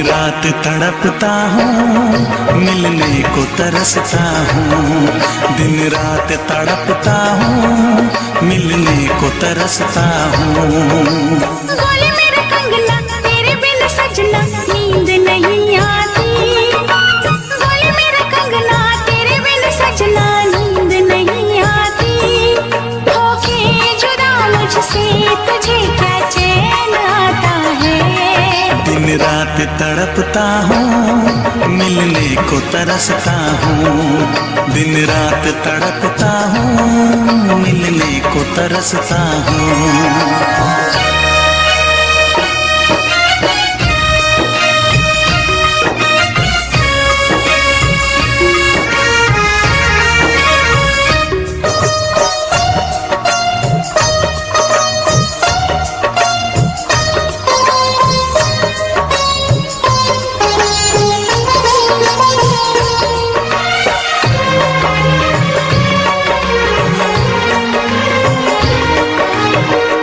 रात तड़पता हूँ, मिलने को तरसता हूँ। दिन रात तड़पता हूँ, मिलने को तरसता हूँ। बोले मेरा कंगना तेरे बिन सजना नींद नहीं आती। बोले मेरा कंगना तेरे बिन सजना नींद नहीं आती। होके जुदा मुझसे तुझे क्या चैन आता है। दिन रात तड़पता हूँ, मिलने को तरसता हूँ। दिन रात तड़पता हूँ, मिलने को तरसता हूँ।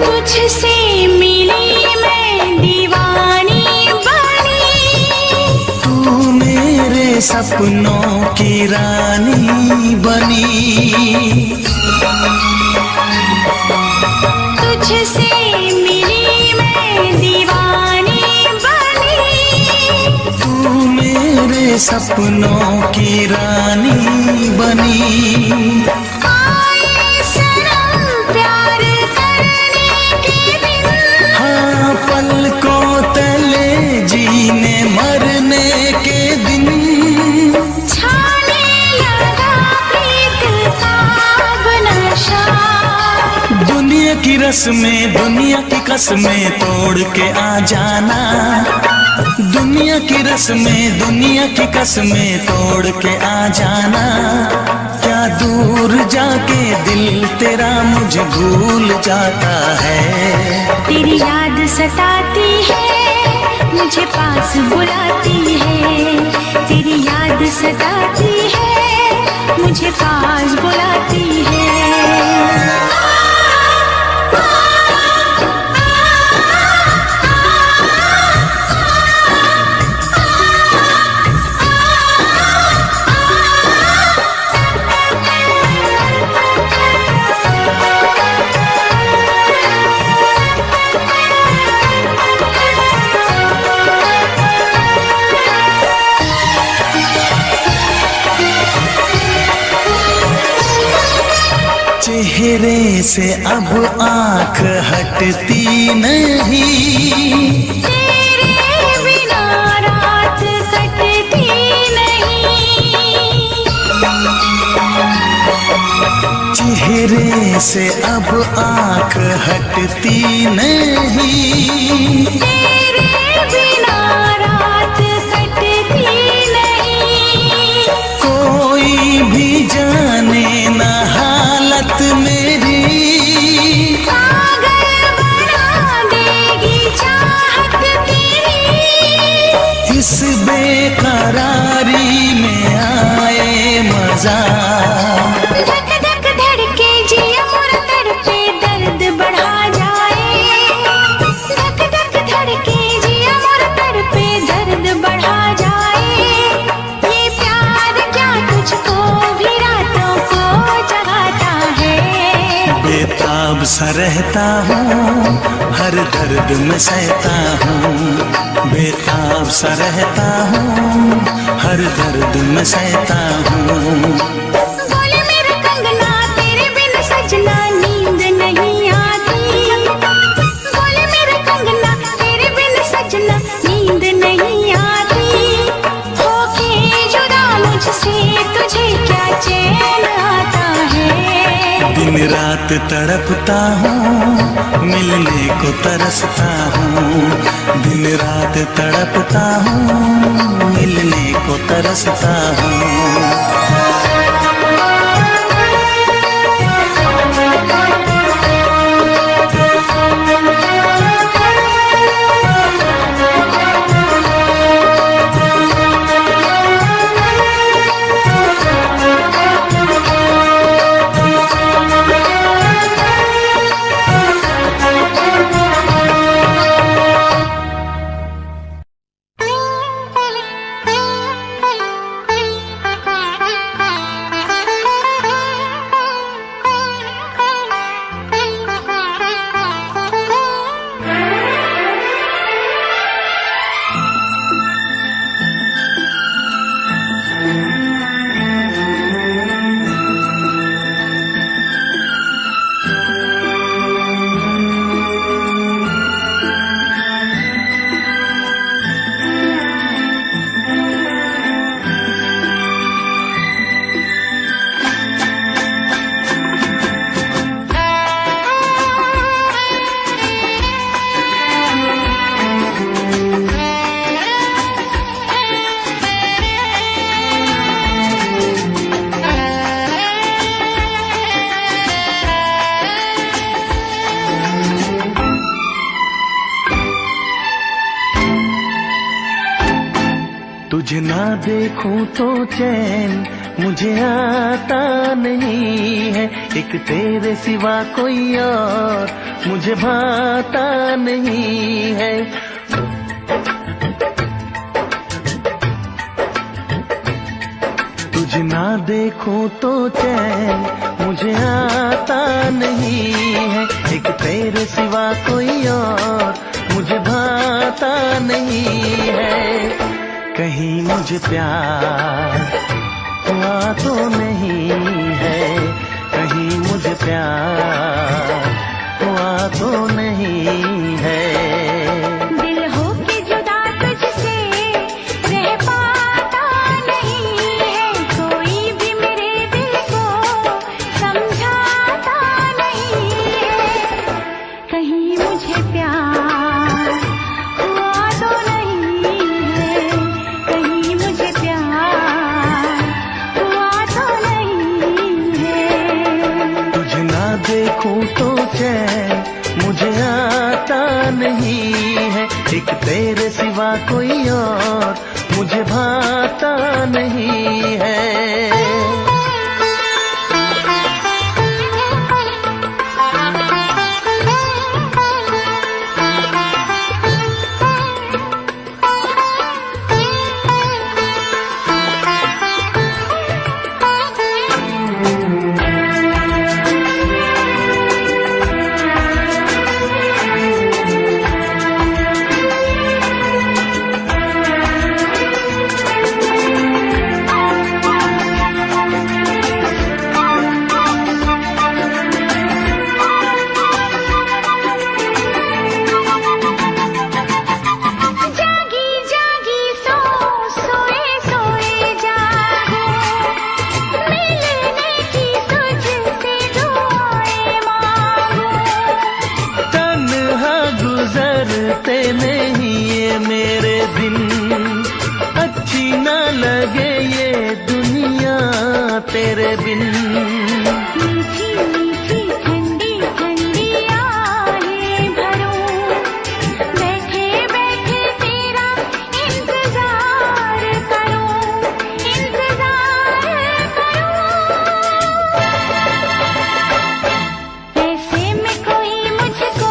तुझसे मिली मैं दीवानी बनी। तू मेरे सपनों की रानी बनी। तुझसे मिली मैं दीवानी बनी। तू मेरे सपनों की रानी बनी। आए सनम प्यार करने के दिन। हाँ, पलकों तले जीने मरने के दिन। छाने लगा प्रीत का अब नशा। दुनिया की रस्में, दुनिया की कसमें तोड़ के आ जाना। दुनिया की रस्में, दुनिया की कसमें तोड़ के आ जाना। क्या दूर जाके दिल तेरा मुझे भूल जाता है। तेरी याद सताती है, मुझे पास बुलाती है। तेरी याद सताती है, मुझे पास बुलाती है। चेहरे से अब आँख हटती नहीं। तेरे बिना रात कटती नहीं। चेहरे से अब आँख हटती नहीं। तेरे बिना रात कटती नहीं। कोई भी जाने ना हालत मेरी। पागल बना देगी चाहत तेरी। इस बेकरारी में आए मजा। धक धक धड़के जिया मोर तड़पे दर्द बढ़ा जाए। धक धक धड़के जिया मोर तड़पे दर्द बढ़ा जाए। ये प्यार क्या तुझको भी रातों को जगाता है। बेताब सा रहता हूँ, हर दर्द में सहता हूँ। बेताब सा रहता हूँ, हर दर्द में सहता हूँ। बोले मेरा कंगना तेरे बिन सजना नींद नहीं आती। बोले मेरा कंगना तेरे बिन सजना नींद नहीं आती। होके जुदा मुझसे तुझे क्या चैन आता है। दिन रात तड़पता हूँ, मिलने को तरसता हूँ। दिन रात तड़पता हूँ, मिलने को तरसता हूँ। तुझे ना देखूं तो चैन मुझे आता नहीं है, एक तेरे सिवा कोई और मुझे भाता नहीं है। तुझे ना देखूं तो चैन मुझे आता नहीं है, एक तेरे सिवा कोई और मुझे भाता नहीं है। कहीं मुझे प्यार हुआ तो नहीं है, कहीं मुझे प्यार हुआ तो नहीं है। दिल हो के जुदा तुझसे रह पाता नहीं है, कोई भी मेरे दिल को समझाता नहीं है। कहीं मुझे प्यार हुआ तो नहीं है, कहीं मुझे प्यार हुआ तो नहीं है। तुझे ना देखूं तो चैन मुझे आता नहीं है, एक तेरे सिवा कोई और मुझे भाता नहीं है। नहीं ये मेरे दिन अच्छी ना लगे ये दुनिया तेरे बिन। मीठी मीठी ठंडी ठंडी आहें भरूं, बैठे बैठे तेरा इंतजार करूं, इंतजार करूं। ऐसे में कोई मुझको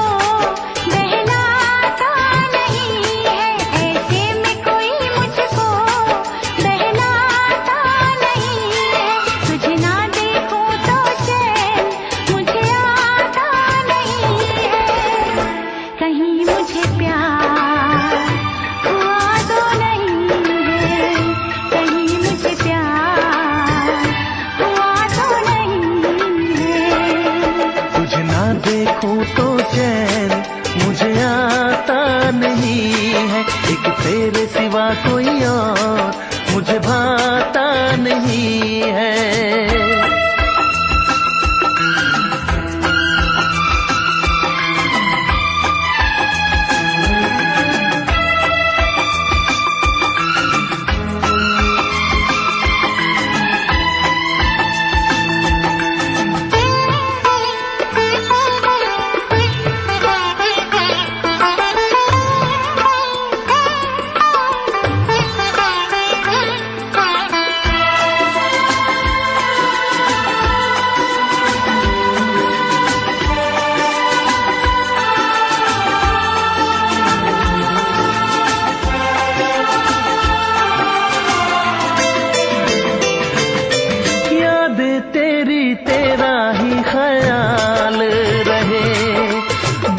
बहलाता नहीं है, ऐसे में कोई मुझको बहलाता नहीं है। तुझे ना देखूं तो चैन मुझे आता नहीं है, कहीं मुझे प्यार हुआ तो नहीं है, कहीं मुझे प्यार हुआ तो नहीं है। तुझे ना देखूं तो चैन मुझे आता नहीं है, एक तेरे सिवा कोई और मुझे भाता नहीं है। तेरा ही ख्याल रहे,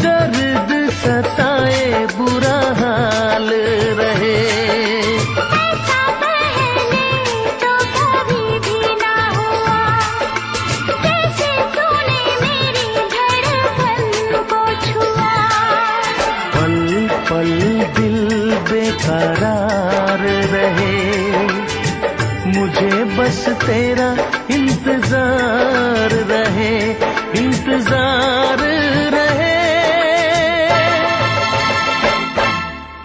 दर्द सताए बुरा हाल रहे। ऐसा पहले तो कभी भी ना हुआ, कैसे तूने मेरी धड़कन को छुआ। पल पल दिल बेकरार रहे, मुझे बस तेरा इंतजार रहे, इंतजार रहे।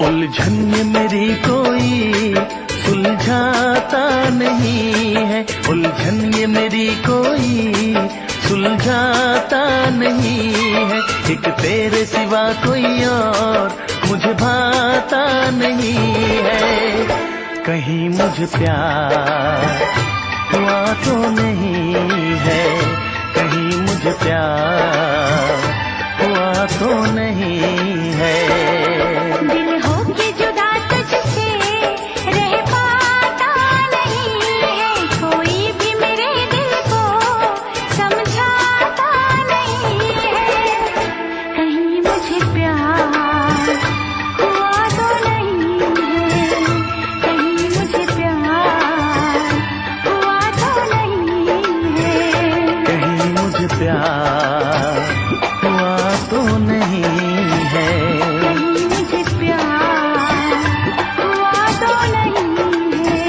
उलझन में मेरी कोई सुलझाता नहीं है, उलझन ये मेरी कोई सुलझाता नहीं है, एक तेरे सिवा कोई और मुझे भाता नहीं है। कहीं मुझे प्यार हुआ तो नहीं है, कहीं मुझे प्यार हुआ तो नहीं है। दिल हो के जुदा तुझसे रह पाता नहीं है, कोई भी मेरे दिल को समझाता नहीं है। कहीं मुझे प्यार हुआ तो नहीं है, कहीं मुझे प्यार हुआ तो नहीं है। कहीं मुझे प्यार हुआ तो नहीं है, कहीं मुझे प्यार हुआ तो नहीं है।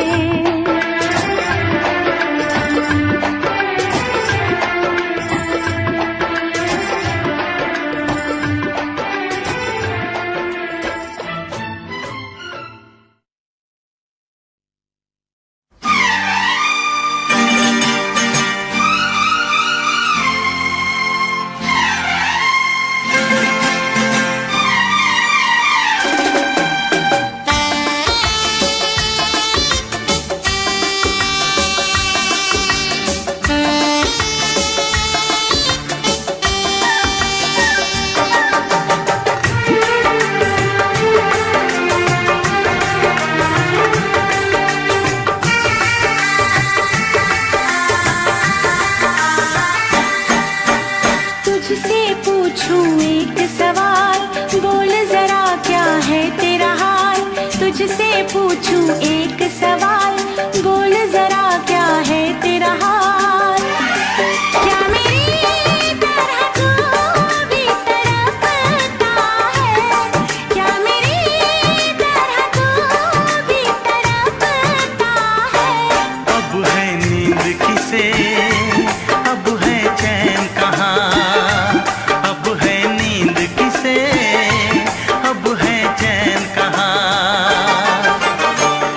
तुझसे पूछूं एक सवाल, बोल जरा क्या है तेरा हाल। तुझसे पूछूं एक सवाल, बोल जरा क्या है तेरा हाल। क्या मेरी तरह तू भी तड़पता है, क्या मेरी तरह तू भी तड़पता है। अब है नींद किसे, अब है चैन कहाँ, अब है नींद किसे, अब है चैन कहाँ।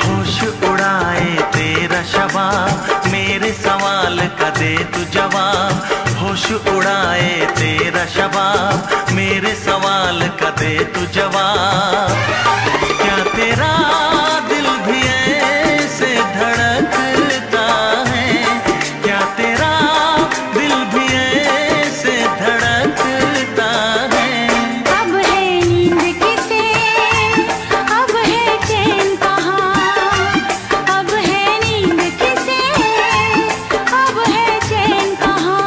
होश उड़ाए तेरा शबाब, मेरे सवाल का दे तू जवाब। होश उड़ाए तेरा शबाब, मेरे सवाल का दे तू जवाब। क्या तेरा दिल भी ऐसे धड़कता है, क्या तेरा दिल भी ऐसे धड़कता है। अब है नींद किसे, अब है चैन कहाँ। अब है नींद किसे, अब है चैन कहाँ।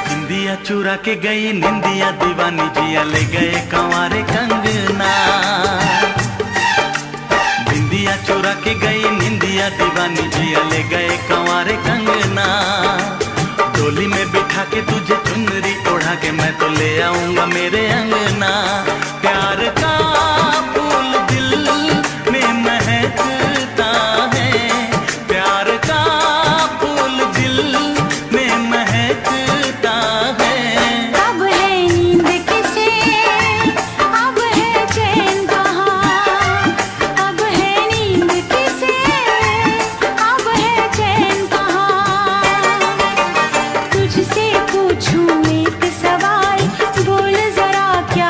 निंदिया चुरा के गई निंदिया दीवानी, जिया ले गए कंवारे कंगना। निंदिया चुरा के गई निंदिया दीवानी, जिया ले गए कंवारे कंगना। डोली में बिठा के तुझे चुनरी ओढ़ा के मैं तो ले आऊंगा मेरे अंगना। प्यार का फूल दिल में महकता है, प्यार का फूल दिल में महकता है। अब है नींद किसे, अब है चैन कहाँ। अब है नींद किसे, अब है चैन कहाँ। तुझसे पूछूं एक सवाल, बोल जरा क्या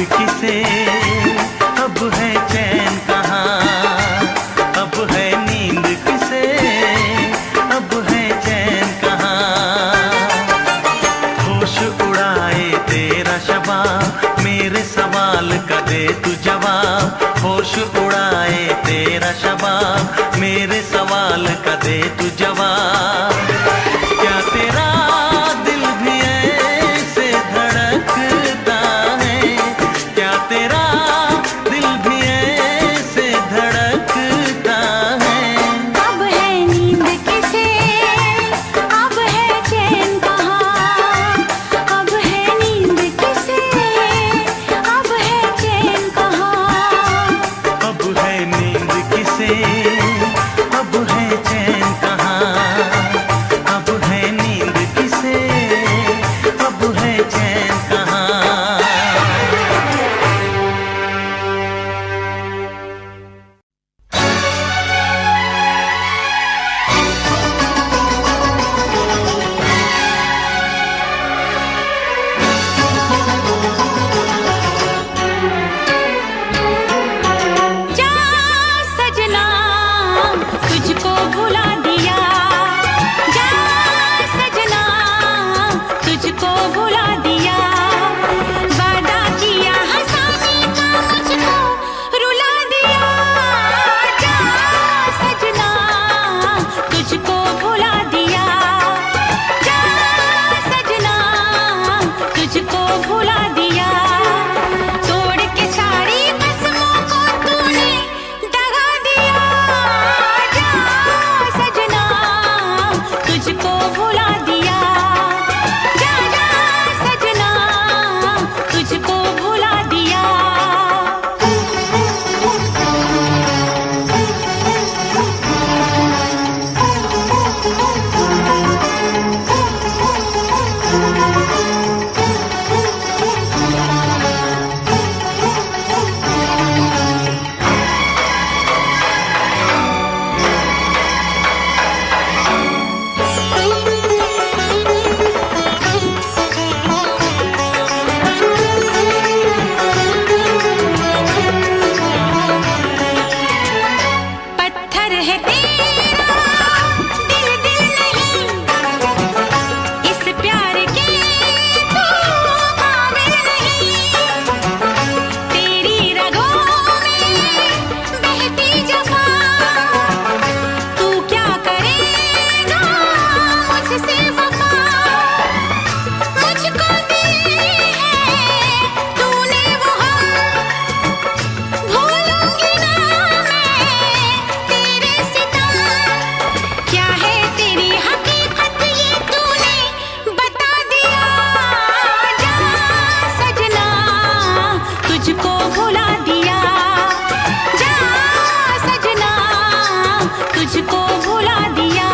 किसे, अब है चैन कहाँ, अब है नींद किसे, अब है चैन कहाँ। होश उड़ाए तेरा शबाब, मेरे सवाल का दे तू जवाब। होश उड़ाए तेरा शबाब, मेरे सवाल का दे तू जवाब। क्या तेरा दिल भी ऐसे धड़कता है, क्या तेरा दिल भी ऐसे धड़कता है। अब है नींद किसे, अब है चैन कहाँ, अब है नींद किसे, अब है चैन कहाँ। अब है नींद किसे, अब है चैन कहाँ, अब है नींद किसे, अब है चैन कहाँ। जा सजना तुझको भुला दिया, जा सजना तुझको भुला दिया। वादा किया हंसाने का मुझको रुला दिया, जा सजना तुझको भुला दिया, जा सजना तुझको भुला दिया। तोड़ के सारी कसमों को तूने दगा दिया, जा सजना तुझको भुला दिया, जा जा सजना तुझको भुला दिया। पत्थर है तेरा दिल, दिल नहीं इस प्यार के तू काबिल नहीं। तेरी रगों में बहती जफा, तू क्या करेगा मुझसे वफा। मुझको दी है तूने वो हम, भूलूंगी ना मैं तेरे सितम। क्या है तेरी हकीकत ये तूने बता दिया, जा सजना तुझको भुला दिया, जा सजना तुझको भुला दिया।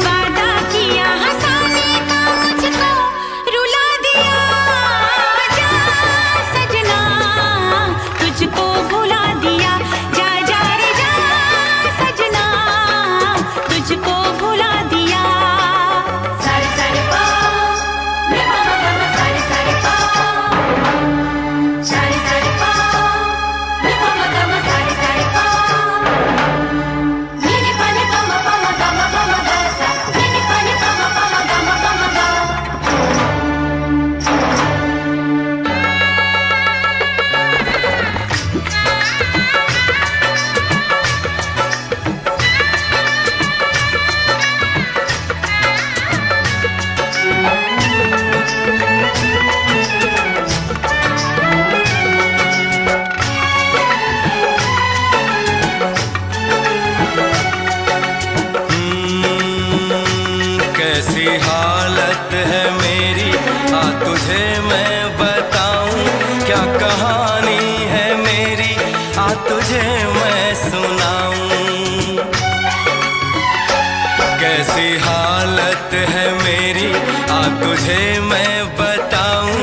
वादा किया हंसाने का मुझको रुला दिया, जा सजना तुझको भुला दिया, जा जा रे जा सजना तुझको भुला दिया। सारे सारे पा रे मा मा मा, सारे सारे पा, सारे सारे पा रे मा मा मा, सारे सारे पा। नी पा नी पा मा पा मा गा मा पा मा गा सा, नी पा नी पा मा पा मा गा मा पा मा गा। कैसी हालत है मेरी, आ तुझे मैं बताऊं। क्या कहानी है मेरी, आ तुझे मैं सुनाऊं। कैसी हालत है मेरी, आ तुझे मैं बताऊं।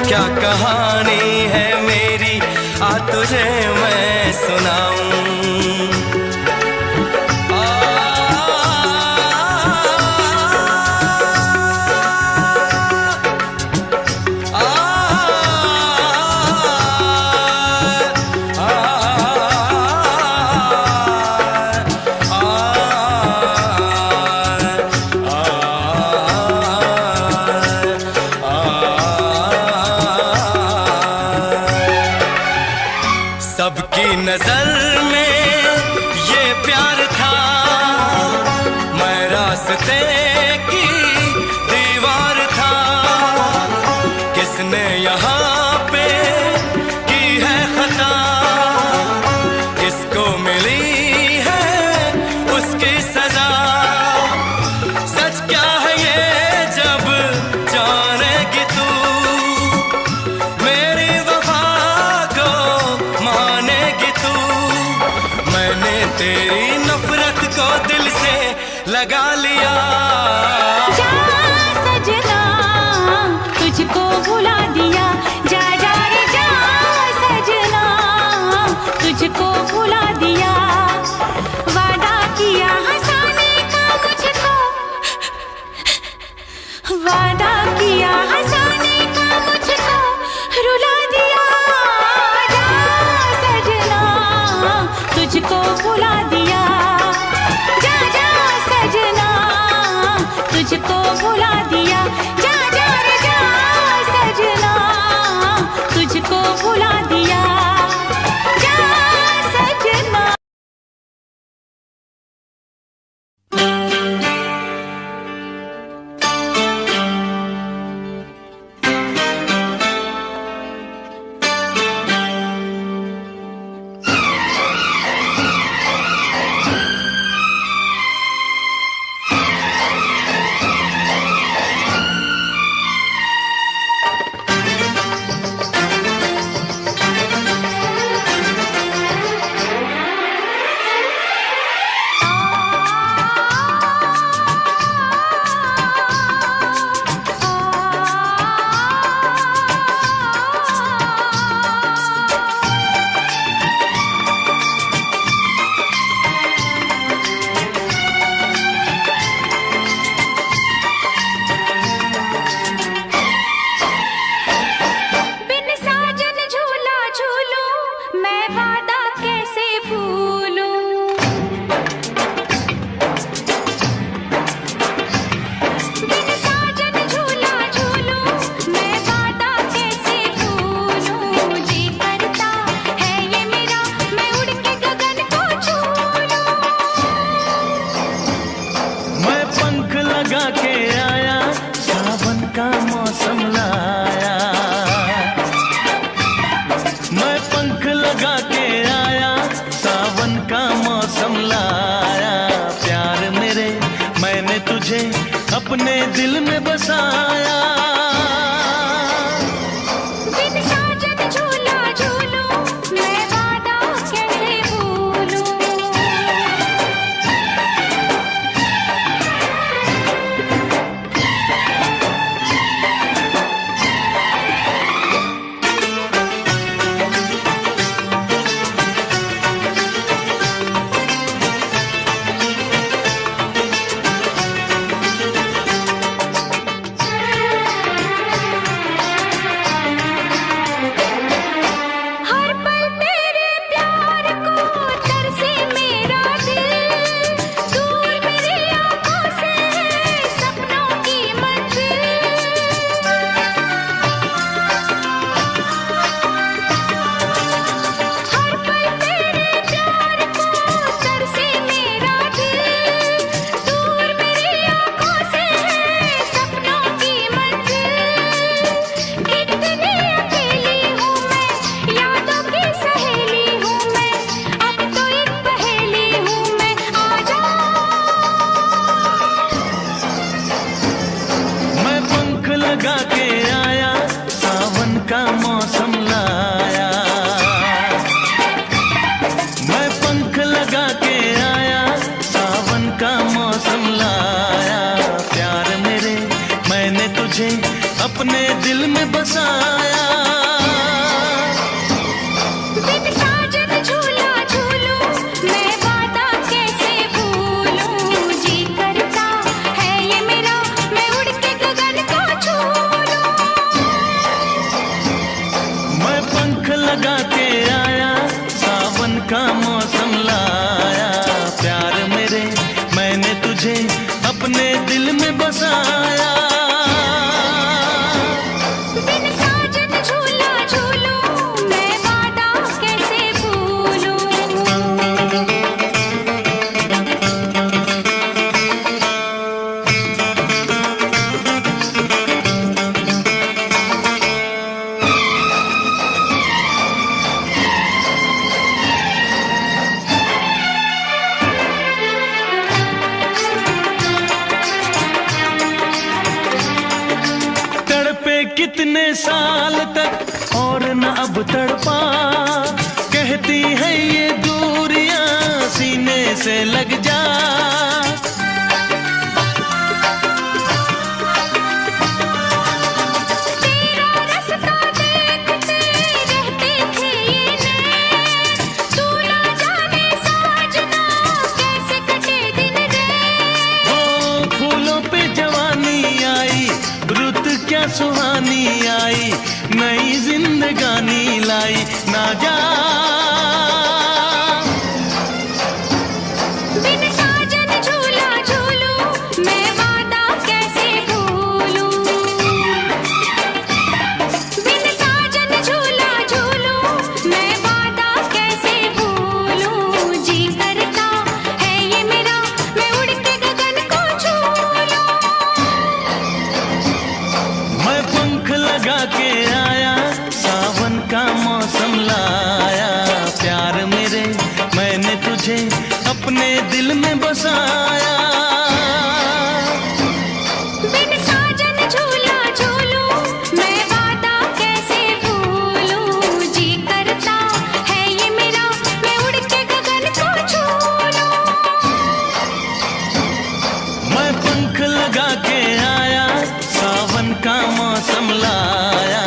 क्या कहानी है मेरी, आ तुझे मैं सुनाऊं। आ सबकी नजर में ये प्यार था, मैं रास्ते की दीवार था। किसने यहाँ पे की है खता, इसको मिली है उसकी सजा। सच क्या है ये जब जानेगी तू, मेरी वफा को मानेगी तू। मैंने तेरी नफरत को दिल से लगा लिया। जा सजना तुझको भुला दिया, जा जा रे जा सजना तुझको भुला दिया। वादा किया हंसाने का मुझको, वादा किया हंसाने का मुझको रुला दिया। जा सजना तुझको भुला दिया, जा जा सजना तुझको भुला दिया। जा जा रे जा सजना तुझको भुला दिया, जा सजना। बिन साजन झूला झूलूं मैं वादा कैसे भूलूं। बिन साजन झूला झूलूं मैं वादा कैसे भूलूं। जी करता है ये मेरा मैं उड़ के गगन को छू लूं। मैं पंख लगा के आया, सावन का मौसम लाया। मैं पंख लगा के आया, सावन का मौसम लाया। प्यार मेरे मैंने तुझे अपने दिल में बसाया। बिन साजन झूला झूलूं मैं वादा कैसे भूलूं। हर पल तेरे प्यार को तरसे मेरा दिल, दूर मेरी आँखों से सपनों की मंजिल। हर पल तेरे प्यार को तरसे मेरा दिल, दूर मेरी आँखों से सपनों की मंजिल। इतनी अकेली हूँ मैं, यादों की सहेली हूँ मैं, अब तो एक पहेली हूँ मैं। आजा मैं पंख लगा के आया, सावन का मौसम लाया। मैं पंख लगा के आया, सावन का मौसम लाया। प्यार मेरे मैंने तुझे अपने दिल में बसाया। बिन साजन झूला झूलूं मैं वादा कैसे भूलूं। जी करता है ये मेरा मैं उड़ के गगन को छू लूं। मैं पंख लगा के आया, सावन का मौसम लाया। प्यार मेरे मैंने तुझे अपने दिल में बसाया। बिन साजन झूला झूलूं मैं वादा कैसे भूलूं। साल तक और न अब तड़पा, कहती है ये दूरियां सीने से लग जा। सुहानी आई, नई जिंदगानी लाई, ना जा। बिन साजन झूला झूलूं, मैं वादा कैसे भूलूं। बिन साजन झूला झूलूं, मैं वादा कैसे भूलूं। जी करता है ये मेरा, मैं उड़ के गगन को छू लूं। मैं पंख लगा के आया, सावन का मौसम लाया। प्यार मेरे मैंने तुझे अपने दिल में बसाया। बिन साजन झूला झूलूं, मैं वादा कैसे भूलूं। जी करता है ये मेरा, मैं उड़ के गगन को छू लूं। मैं पंख लगा के आया, सावन का मौसम लाया।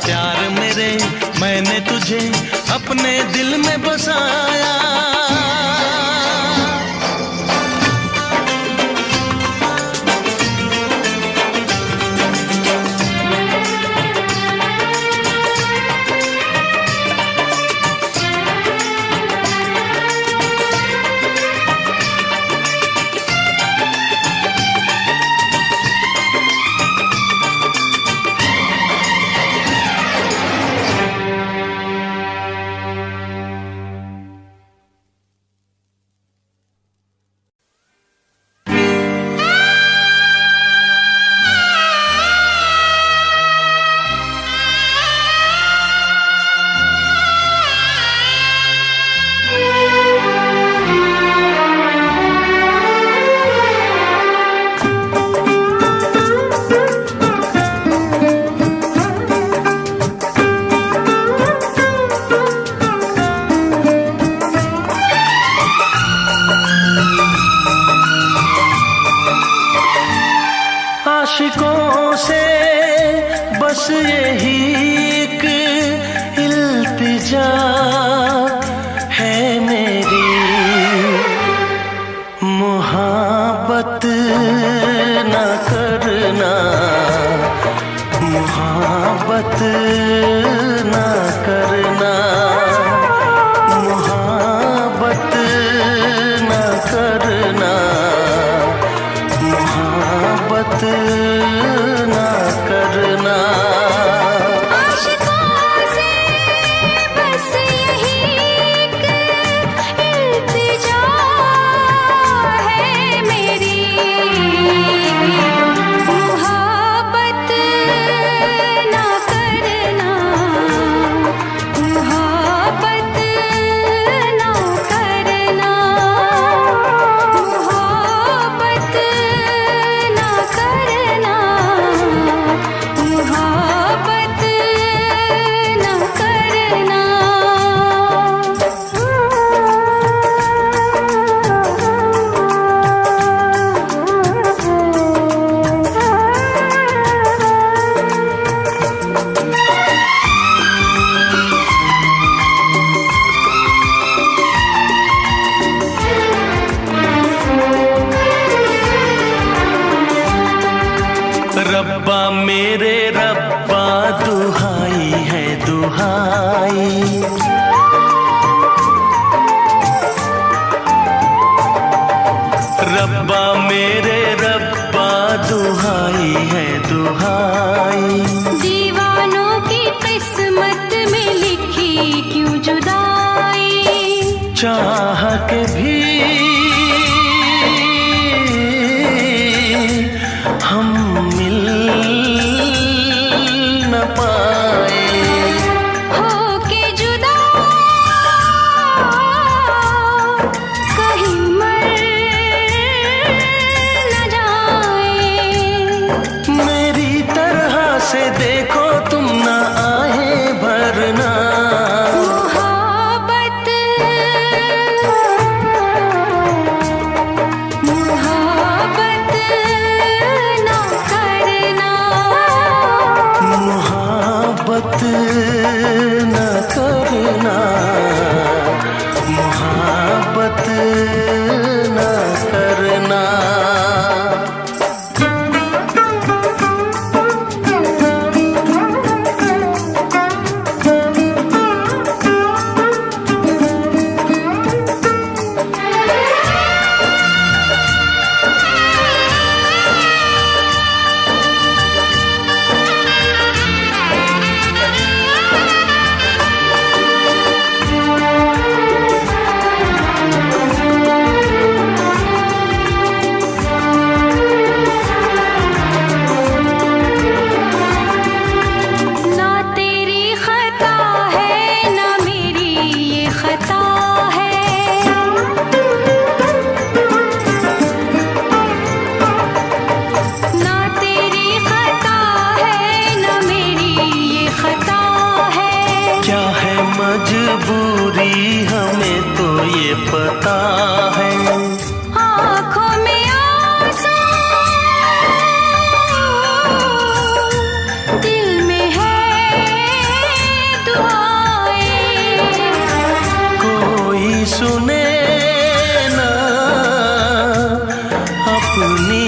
प्यार मेरे मैंने तुझे अपने दिल में बसाया। आशिकों से बस यही एक इल्तिजा है मेरी, मुहाबत न करना, मुहाबत न करना, मुहाबत न करना, मुहाबत न करना। आशिकों से बस यही एक इल्तिजा है मेरी, मुहाबत न करना, मुहाबत न करना, मुहाबत न करना, मुहाबत न करना। रब्बा मेरे रब्बा दुहाई है दुहाई, रब्बा मेरे रब्बा दुहाई है दुहाई। दीवानों की किस्मत में लिखी क्यों जुदाई, चाह के भी हम मिल न पाए, होके जुदा कहीं मर न जाए। मेरी तरह से देखो तुम मजबूरी हमें तो ये पता है। आँखों में आंसू, दिल में है दुआएं। कोई सुने ना अपनी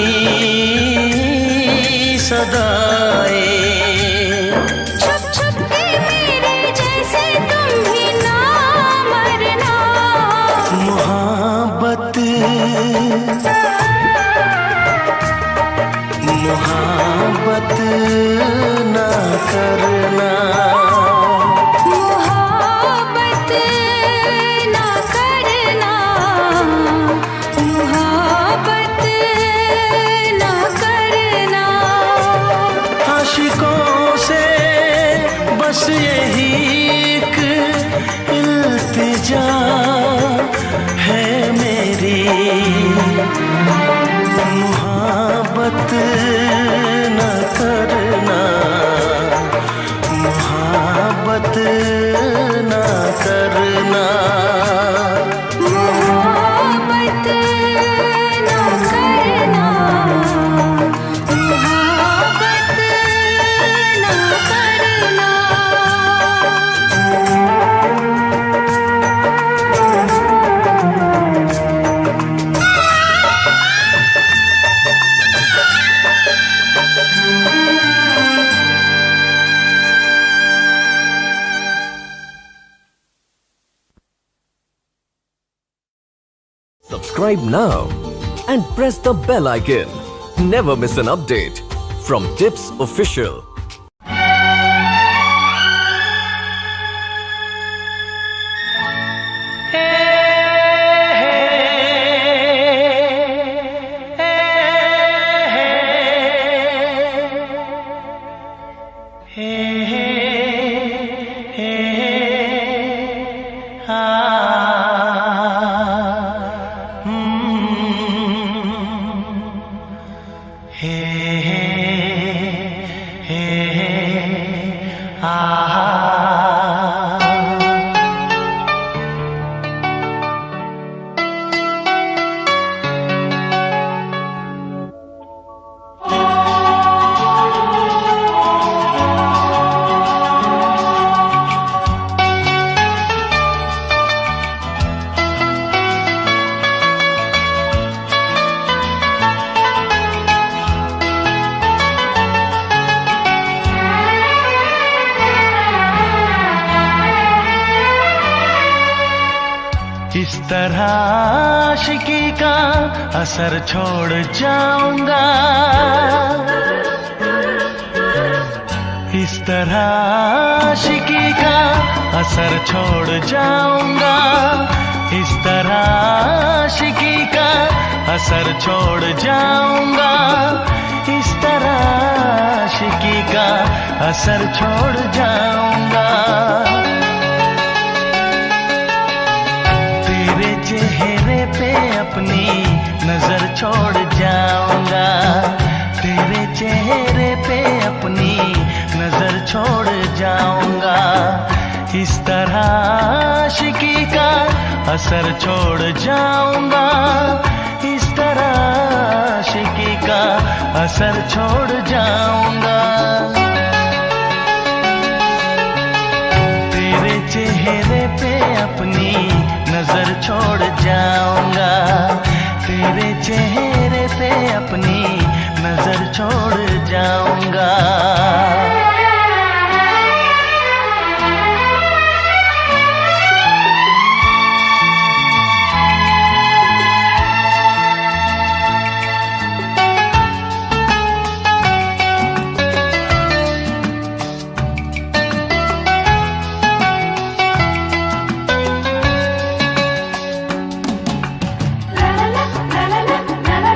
सदाएं। छुप छुप के मेरे जैसे तुम भी ना मरना। मोहब्बत मोहब्बत ना करना। मोहब्बत ना करना, मोहब्बत ना करना। आशिकों से बस यही एक इल्तिजा है मेरी। मोहब्बत न करना, मोहब्बत न करना। मोहब्बत ना करना, मोहब्बत ना करना। Subscribe now and press the bell icon. Never miss an update from Tips Official. इस तरह आशिकी का असर छोड़ जाऊंगा। इस तरह आशिकी का असर छोड़ जाऊंगा। इस तरह आशिकी का असर छोड़ जाऊंगा। इस तरह आशिकी का असर छोड़ जाऊंगा। तेरे चेहरे पे अपनी नजर छोड़ जाऊंगा। तेरे चेहरे पे अपनी नजर छोड़ जाऊंगा। इस तरह आशिकी का असर छोड़ जाऊंगा। इस तरह आशिकी का असर छोड़ जाऊंगा। तेरे चेहरे पे अपनी नजर छोड़ जाऊंगा। तेरे चेहरे पे अपनी नजर छोड़ जाऊंगा। La la la la la la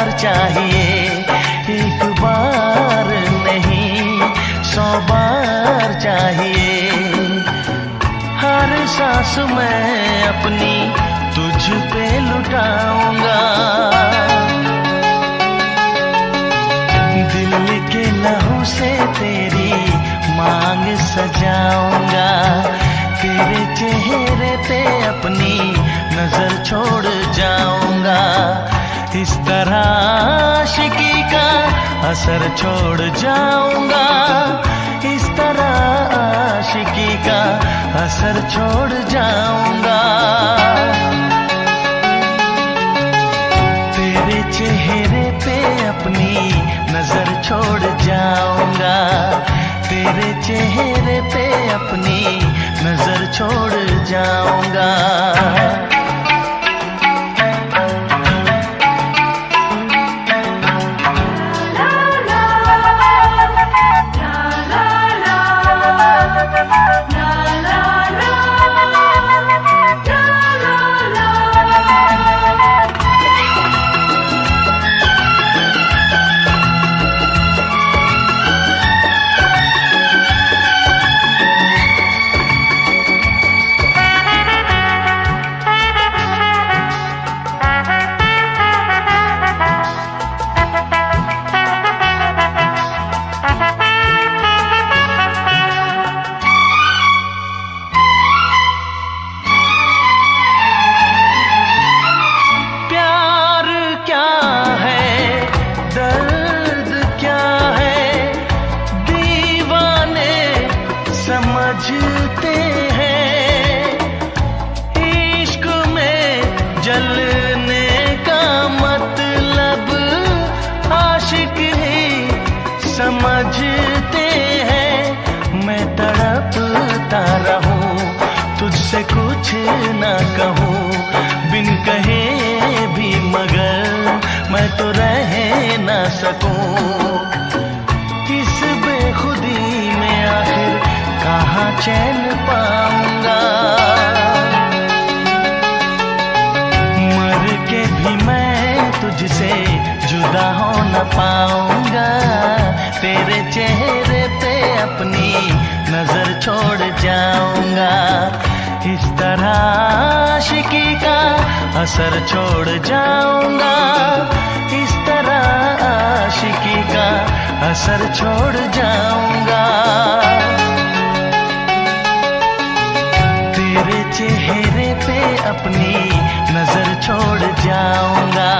बार चाहिए, एक बार नहीं 100 बार चाहिए। हर सांस मैं अपनी तुझ पे लुटाऊंगा, दिल के लहू से तेरी मांग सजाऊंगा, तेरे चेहरे पे अपनी नजर छोड़ जाऊंगा। इस तरह आशिकी का असर छोड़ जाऊंगा, इस तरह आशिकी का असर छोड़ जाऊंगा। तेरे चेहरे पे अपनी नजर छोड़ जाऊंगा, तेरे चेहरे पे अपनी नजर छोड़ जाऊंगा। समझते हैं इश्क में जलने का मतलब आशिक ही समझते हैं। मैं तड़पता रहूं तुझसे कुछ ना कहूं, बिन कहे भी मगर मैं तो रह ना सकूं। इस बेखुदी में आखिर कहाँ चैन पाऊंगा, मर के भी मैं तुझसे जुदा हो न पाऊंगा। तेरे चेहरे पे अपनी नजर छोड़ जाऊंगा, इस तरह आशिकी का असर छोड़ जाऊंगा, इस तरह आशिकी का असर छोड़ जाऊंगा। तेरे चेहरे पे अपनी नजर छोड़ जाऊंगा,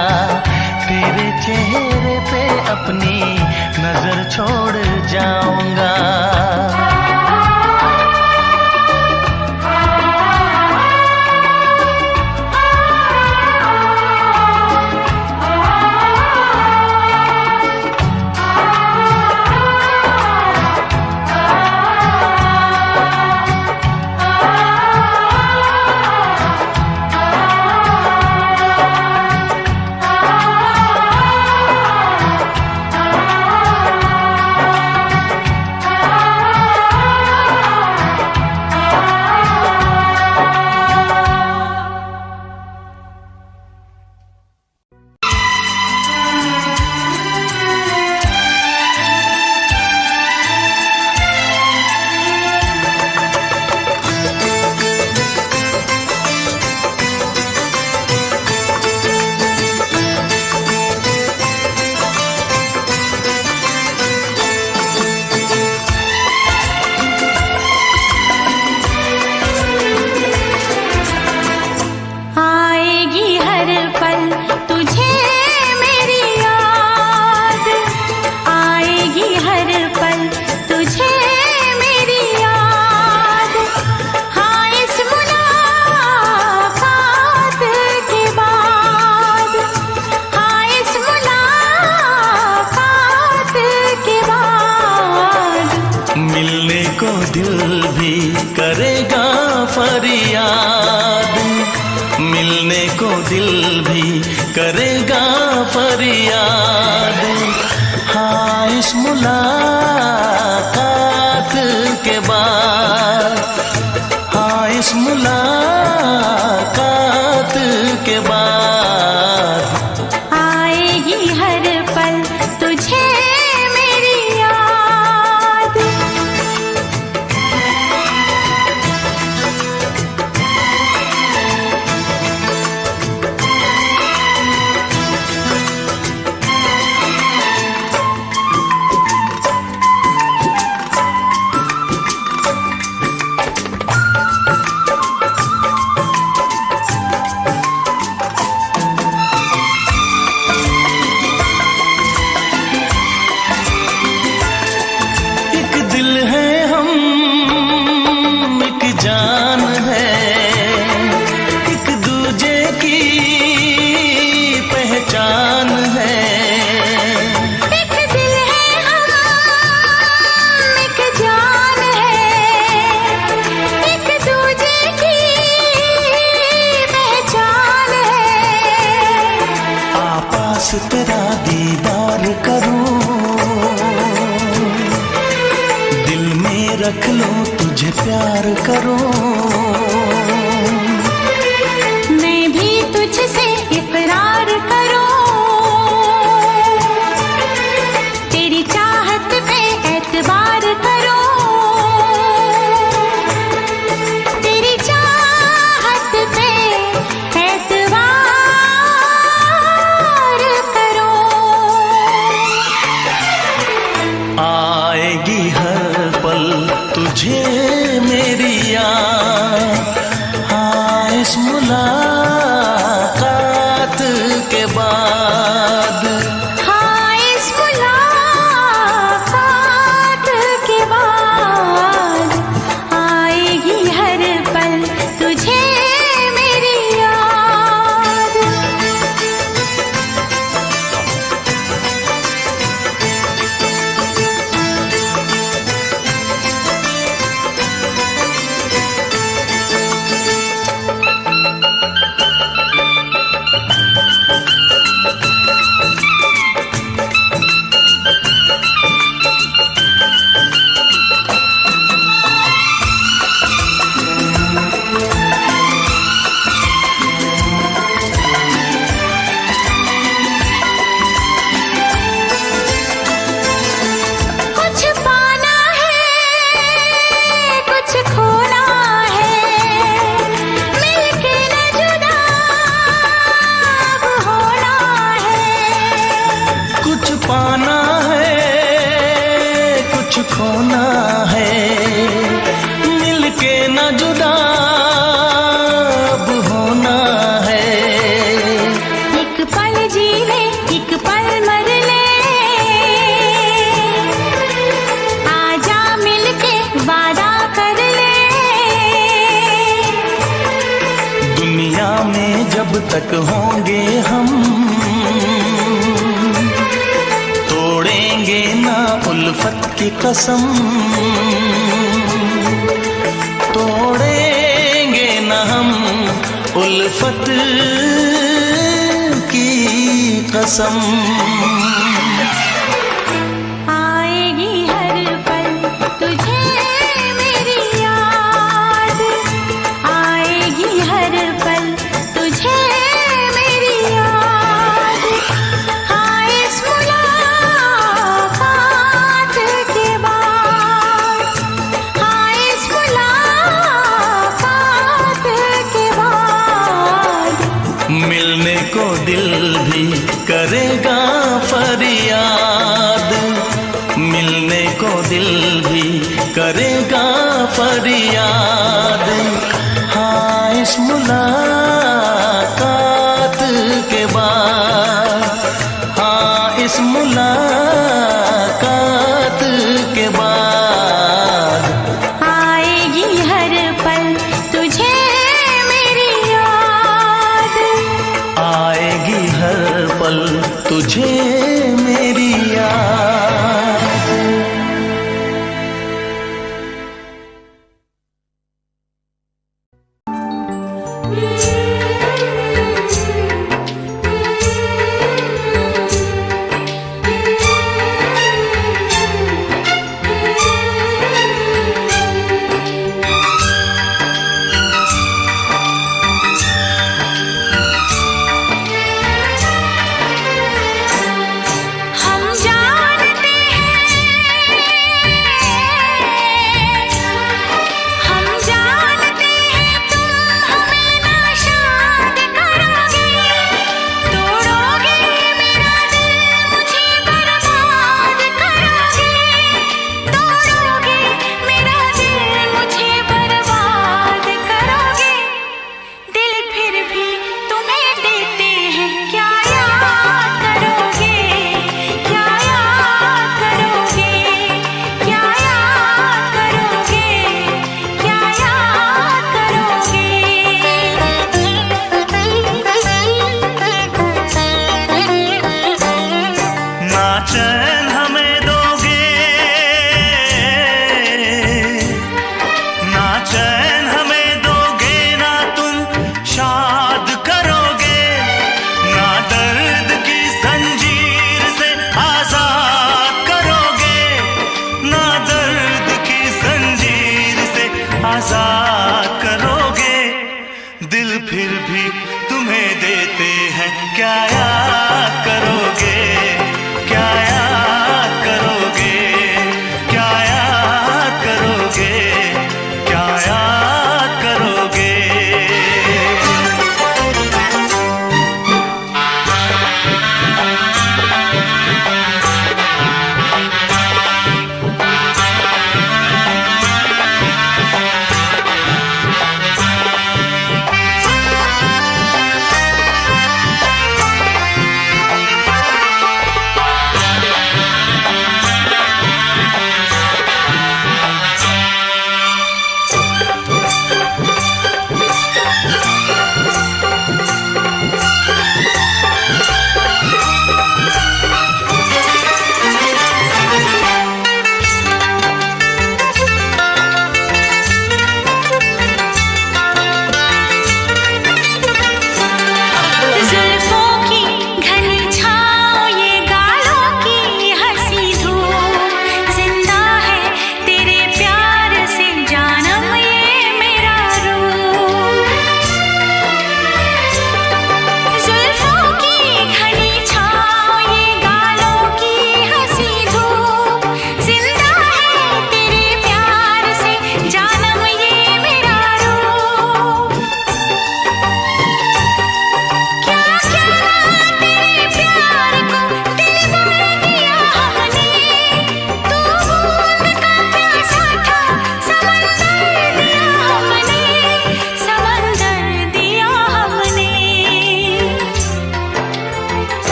तेरे चेहरे पे अपनी नजर छोड़ जाऊंगा। दिल भी करेगा फरियाद, मिलने को दिल भी करेगा फरियाद। हाँ इस मुलाकात के बाद, हाँ इस मुलाकात के बाद आएगी तेरा दीदार करूं, दिल में रख लूं तुझे प्यार करूं। मैं भी तुझसे इकरार करूं, तेरी चाहत पे एतबार करूं, तेरी चाहत पे एतबार करूं। आएगी हर पल तुझे मेरी याद, हाँ इस मुलाकात के बाद। हाँ इस मुलाकात के बाद आएगी हर पल तुझे मेरी याद। कुछ पाना है, कुछ खोना है, मिलके न जुदा अब होना है। कुछ पाना है, कुछ खोना है, मिलके न जुदा अब होना है। एक पल जी ले, एक पल मर ले, आजा मिलके वादा कर ले। दुनिया में जब तक होंगे हम, तोड़ेंगे ना उल्फत की कसम, तोड़ेंगे ना हम उल्फत की कसम। आएगी हर पल तुझे मेरी याद, आएगी हर पल तुझे मेरी याद। हाँ इस मुलाकात के बाद, हाँ इस मुलाकात के बाद मिलने को दिल भी करेगा फरियाद, मिलने को दिल भी करेगा फरियाद। हाँ इस मुलाकात के बाद, हाँ इस मुलाकात के बाद आएगी हर पल तुझे मेरी याद। आएगी हर पल तुझे मेरी याद। हम जा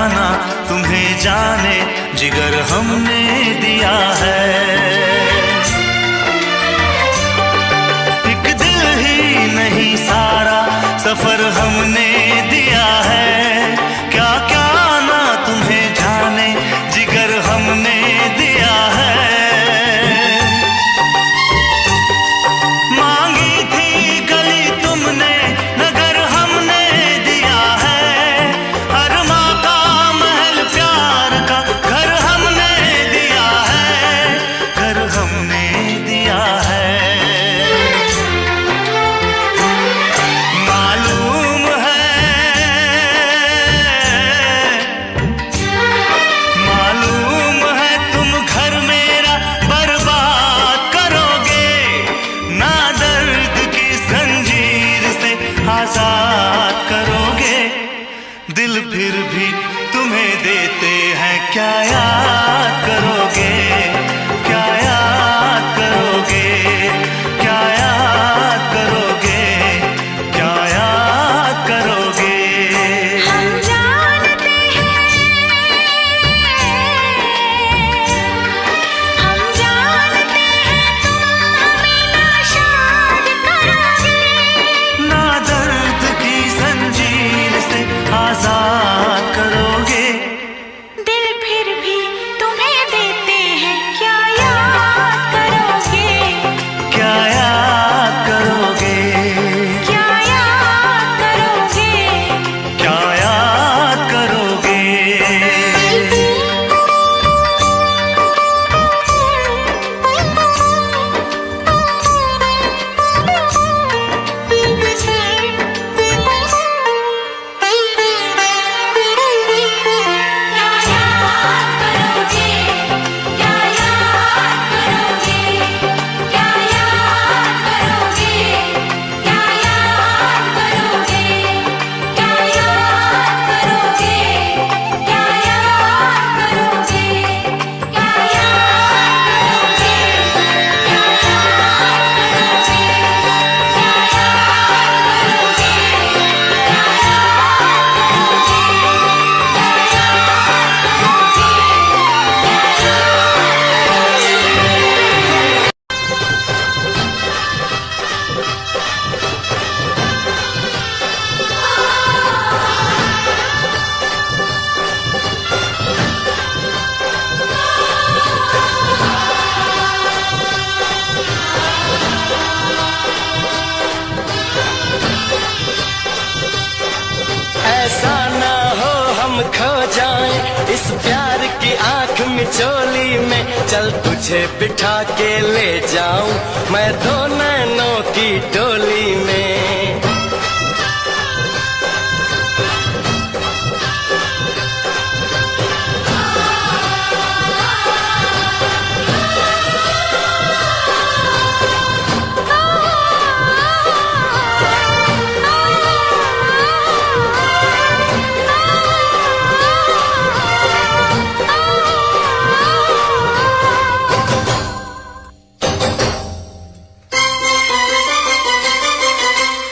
ना तुम्हें जाने जिगर हमने दिया है। एक दिल ही नहीं सारा सफर हमने दिया है। क्या क्या ना तुम्हें जाने जिगर हमने दिया है। मांगी थी गली तुमने नगर हमने दिया है। अरमा का महल प्यार का घर हमने दिया है। घर हमने दिया है। मालूम है तुम घर मेरा बर्बाद करोगे। ना दर्द की जंजीर से आजाद करोगे। दिल फिर भी तुम्हें देते हैं क्या याद करोगे। क्या याद करोगे। क्या याद करोगे। क्या याद करोगे। हम जानते हैं तुम हमें नाशाद करोगे। ना दर्द की जंजीर से आजाद करोगे। दिल फिर भी तुम्हें देते हैं क्या याद करोगे। क्या याद करोगे। क्या याद करोगे। क्या याद करोगे। ऐसा ना हो हम खो जाएं इस प्यार की आंख मिचोली में। चल तुझे बिठा के ले जाऊं मैं दो नैनों की डोली में।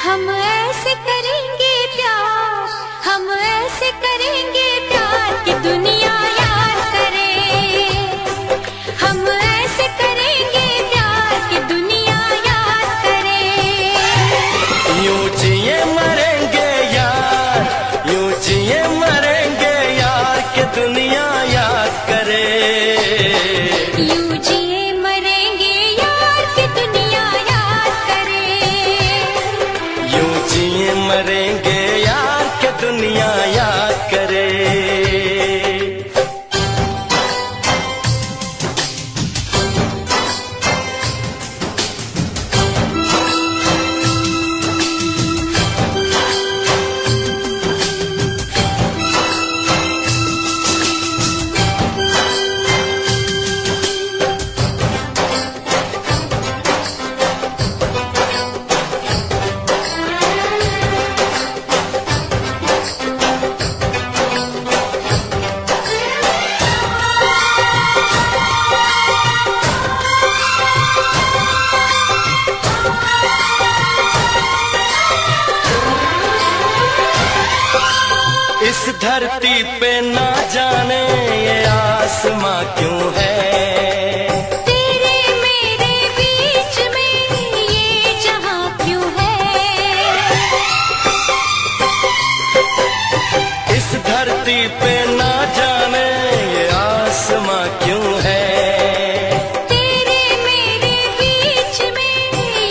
हम धरती पे ना जाने ये आसमां क्यों है, तेरे मेरे बीच में ये जहां क्यों है। इस धरती पे ना जाने ये आसमां क्यों है, तेरे मेरे बीच में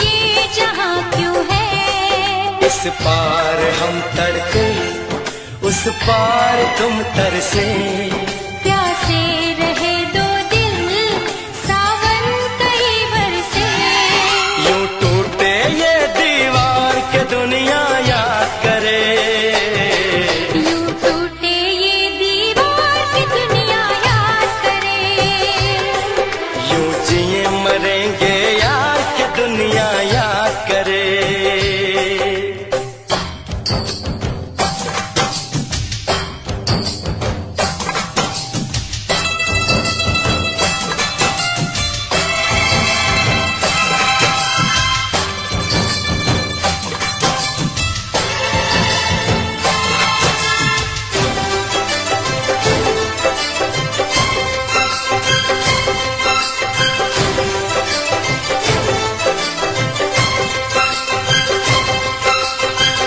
ये जहां क्यों है। इस पार हम तड़के उस पार तुम तरसे, प्यासे रहे दो दिल सावन कई बरसे। यूं टूटे ये दीवार के दुनिया याद करे, यूं टूटे ये दीवार की दुनिया याद करे। यूं जिए मरेंगे यार के दुनिया याद करे।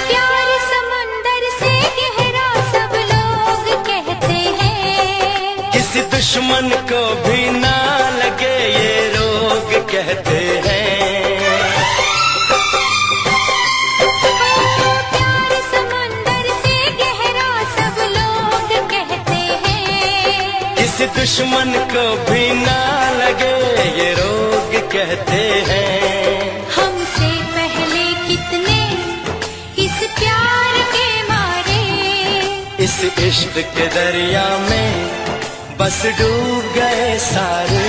प्यार समुंदर से गहरा सब लोग कहते हैं, किसी दुश्मन को भी ना लगे ये रोग कहते हैं। प्यार समुंदर से गहरा सब लोग कहते हैं, किसी दुश्मन को भी ना लगे ये रोग कहते हैं। हमसे पहले कितने इस प्यार के मारे, इस इश्क के दरिया में बस डूब गए सारे।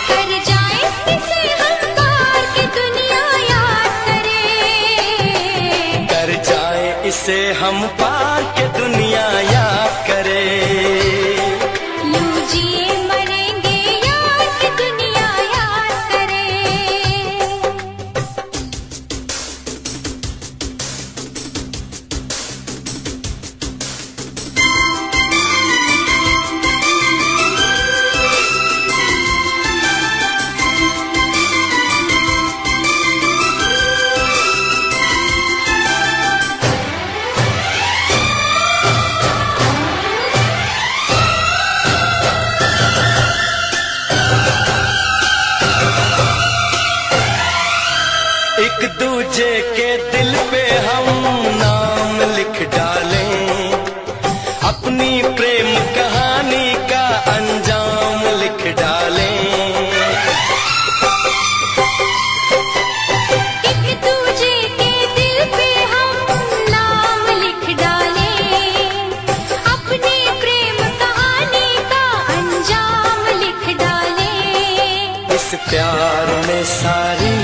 कर जाए इसे हम पार की दुनिया याद करे। कर जाए इसे हम पार के दुनिया याद करे। यूं जिए मरेंगे यार की दुनिया याद करे। एक दूजे के दिल पे हम नाम लिख डालें, अपनी प्रेम कहानी का अंजाम लिख डालें। एक दूजे के दिल पे हम नाम लिख डालें, अपनी प्रेम कहानी का अंजाम लिख डालें। इस प्यार में सारी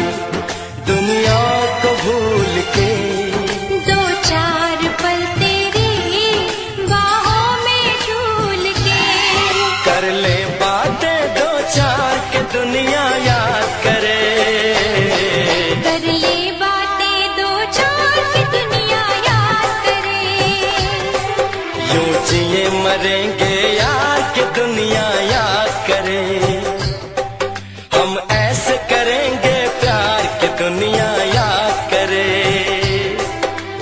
दुनिया को भूल के दो चार पल तेरी बाहों में झूल के, कर ले बातें दो चार के दुनिया याद करे। कर ले बातें दो चार की दुनिया याद करे। यूं जिए मरेंगे यार के दुनिया याद करे। हम ऐसे करेंगे प्यार के दुनिया याद करे।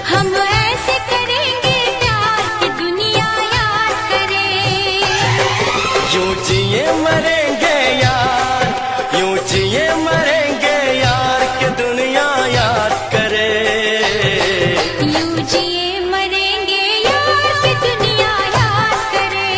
हम ऐसे करेंगे प्यार की दुनिया याद करे। यूं जिए मरेंगे यार, यूं जिए मरेंगे यार के दुनिया याद करे। यूं जिए मरेंगे यार की दुनिया याद करे।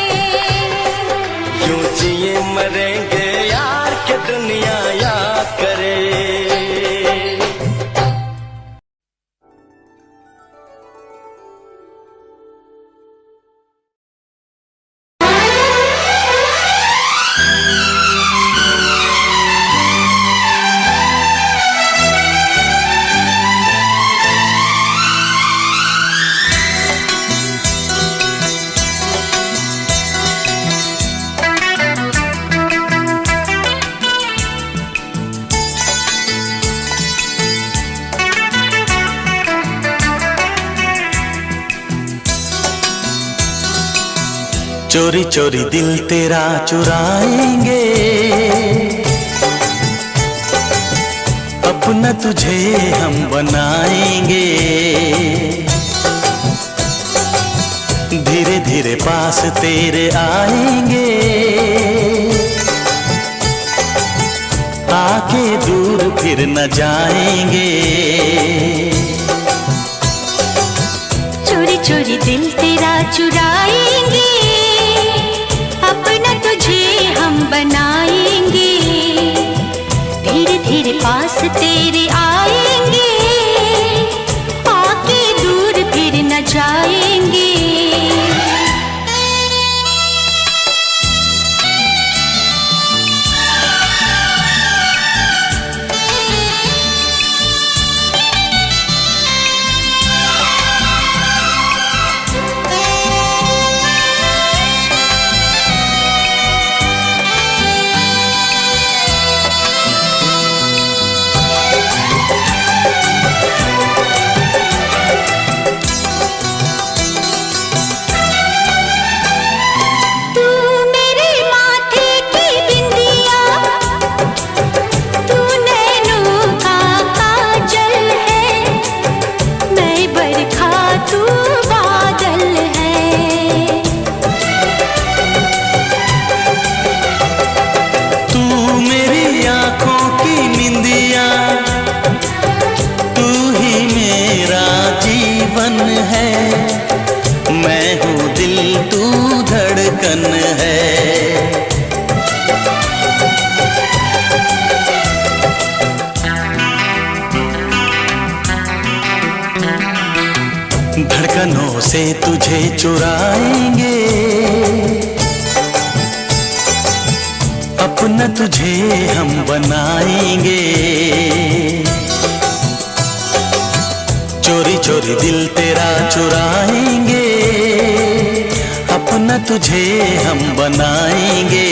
चोरी चोरी दिल तेरा चुराएंगे, अपना तुझे हम बनाएंगे। धीरे धीरे पास तेरे आएंगे, आके दूर फिर न जाएंगे। चोरी चोरी दिल तेरा चुराएंगे, अपना तुझे हम बनाएंगे। धीरे धीरे पास तेरे आएंगे, आके दूर फिर न जाएंगे। मैं हूँ दिल तू धड़कन है। धड़कनों से तुझे चुराएंगे, अपना तुझे हम बनाएंगे। चोरी चोरी दिल तेरा चुराएंगे, अपना तुझे हम बनाएंगे।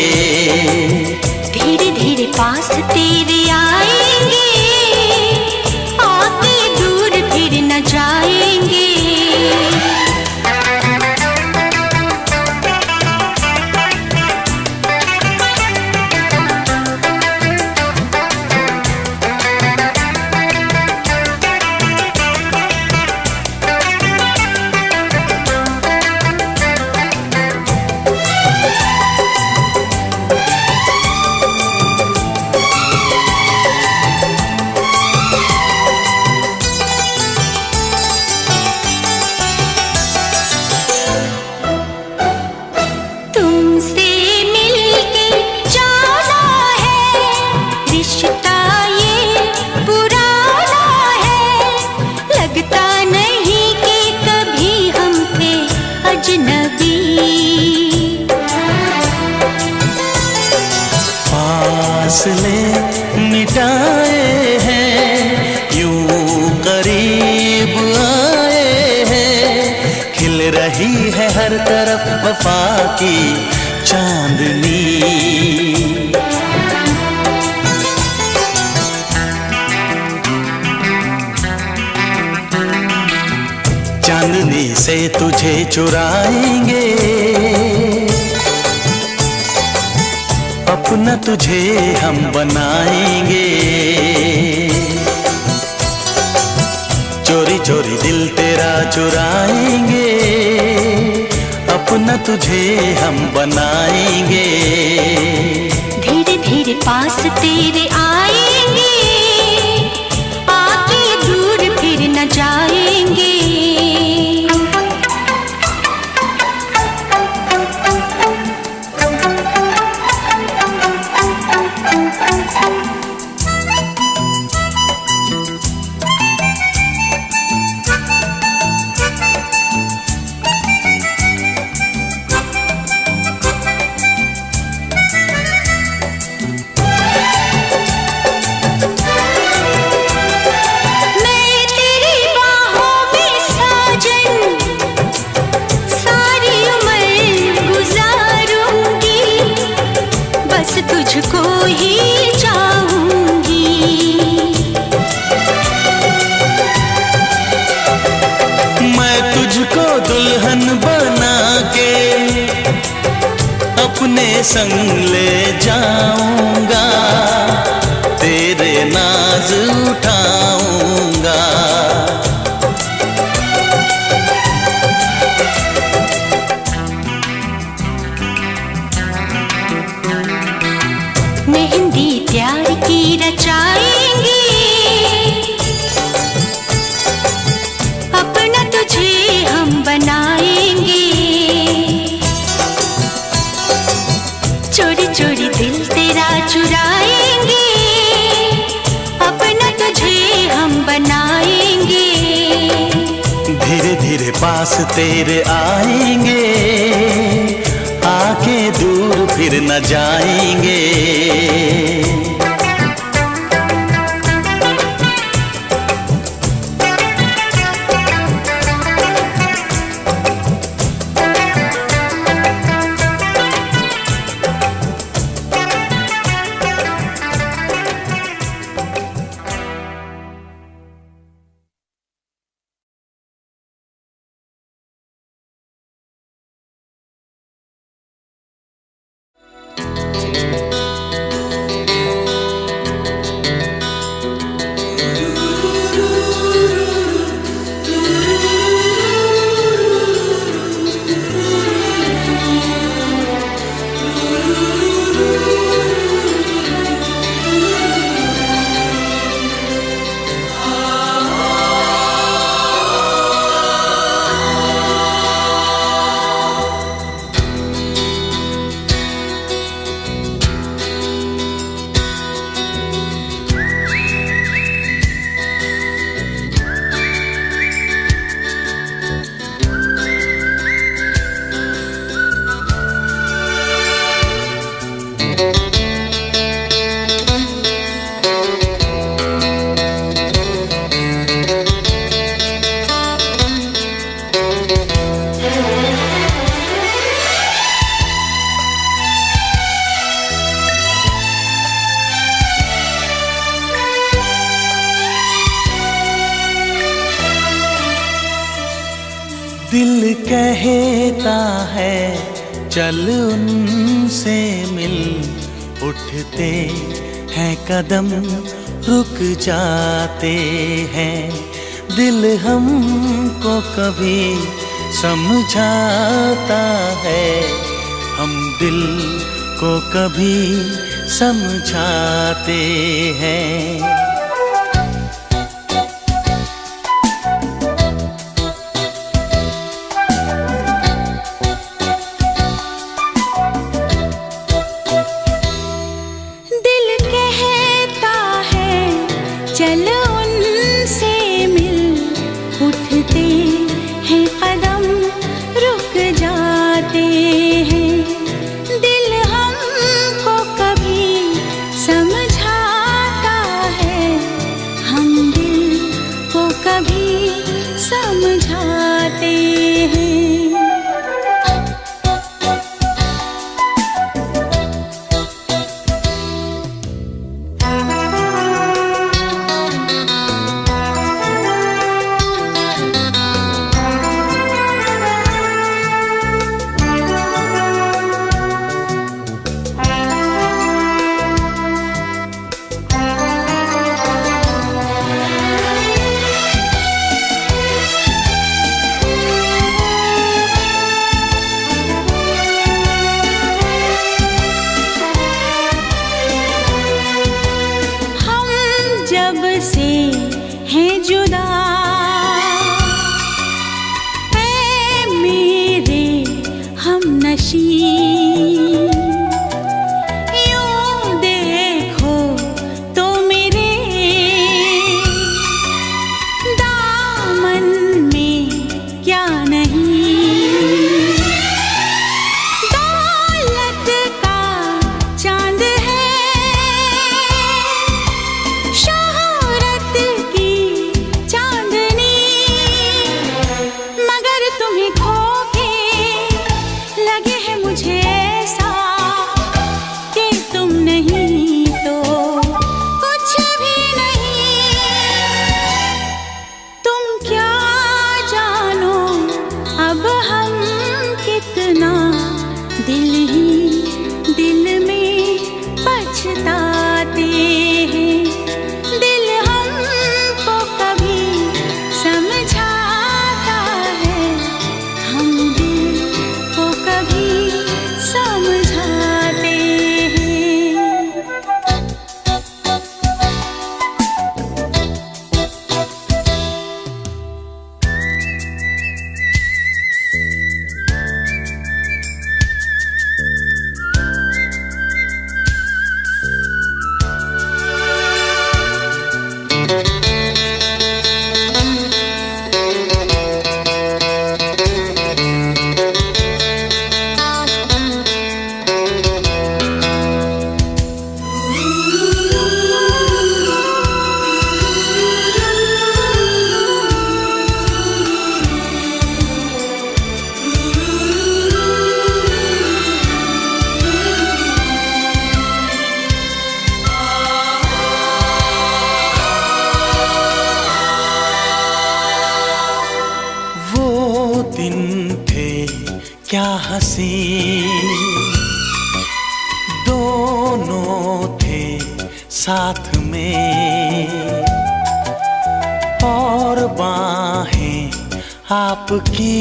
धीरे धीरे पास तेरे आएंगे, आके दूर फिर न जाएंगे। फासले मिटाए हैं, यूं करीब आए हैं। खिल रही है हर तरफ वफा की चांदनी। चांदनी से तुझे चुराएंगे, अपना तुझे हम बनाएंगे। चोरी चोरी दिल तेरा चुराएंगे, अपना तुझे हम बनाएंगे। धीरे धीरे पास तेरे आएंगे, आके दूर फिर न जाएंगे। तुझको ही चाहूंगी, मैं तुझको दुल्हन बना के अपने संग ले जाऊंगा, तेरे नाज उठाऊंगा। मेहंदी प्यार की रचाएंगे, अपना तुझे हम बनाएंगे। चोरी चोरी दिल तेरा चुराएंगे, अपना तुझे हम बनाएंगे। धीरे धीरे पास तेरे आएंगे, आके दूर फिर न जाएंगे। दिल कहता है चल उनसे मिल, उठते हैं कदम रुक जाते हैं। दिल हमको कभी समझाता है, हम दिल को कभी समझाते हैं। चल उनसे मिल, उठते हैं कदम रुक जाते हैं। दिल हमको कभी समझाता है, हम दिल को कभी समझाते हैं। जब से हैं जुदा ऐ मेरे हमनशी, यूं देखो तो मेरे दामन में क्या नहीं। दौलत का चांद है, शोहरत की चांद हंसी दोनों थे साथ में, और बाहें आपकी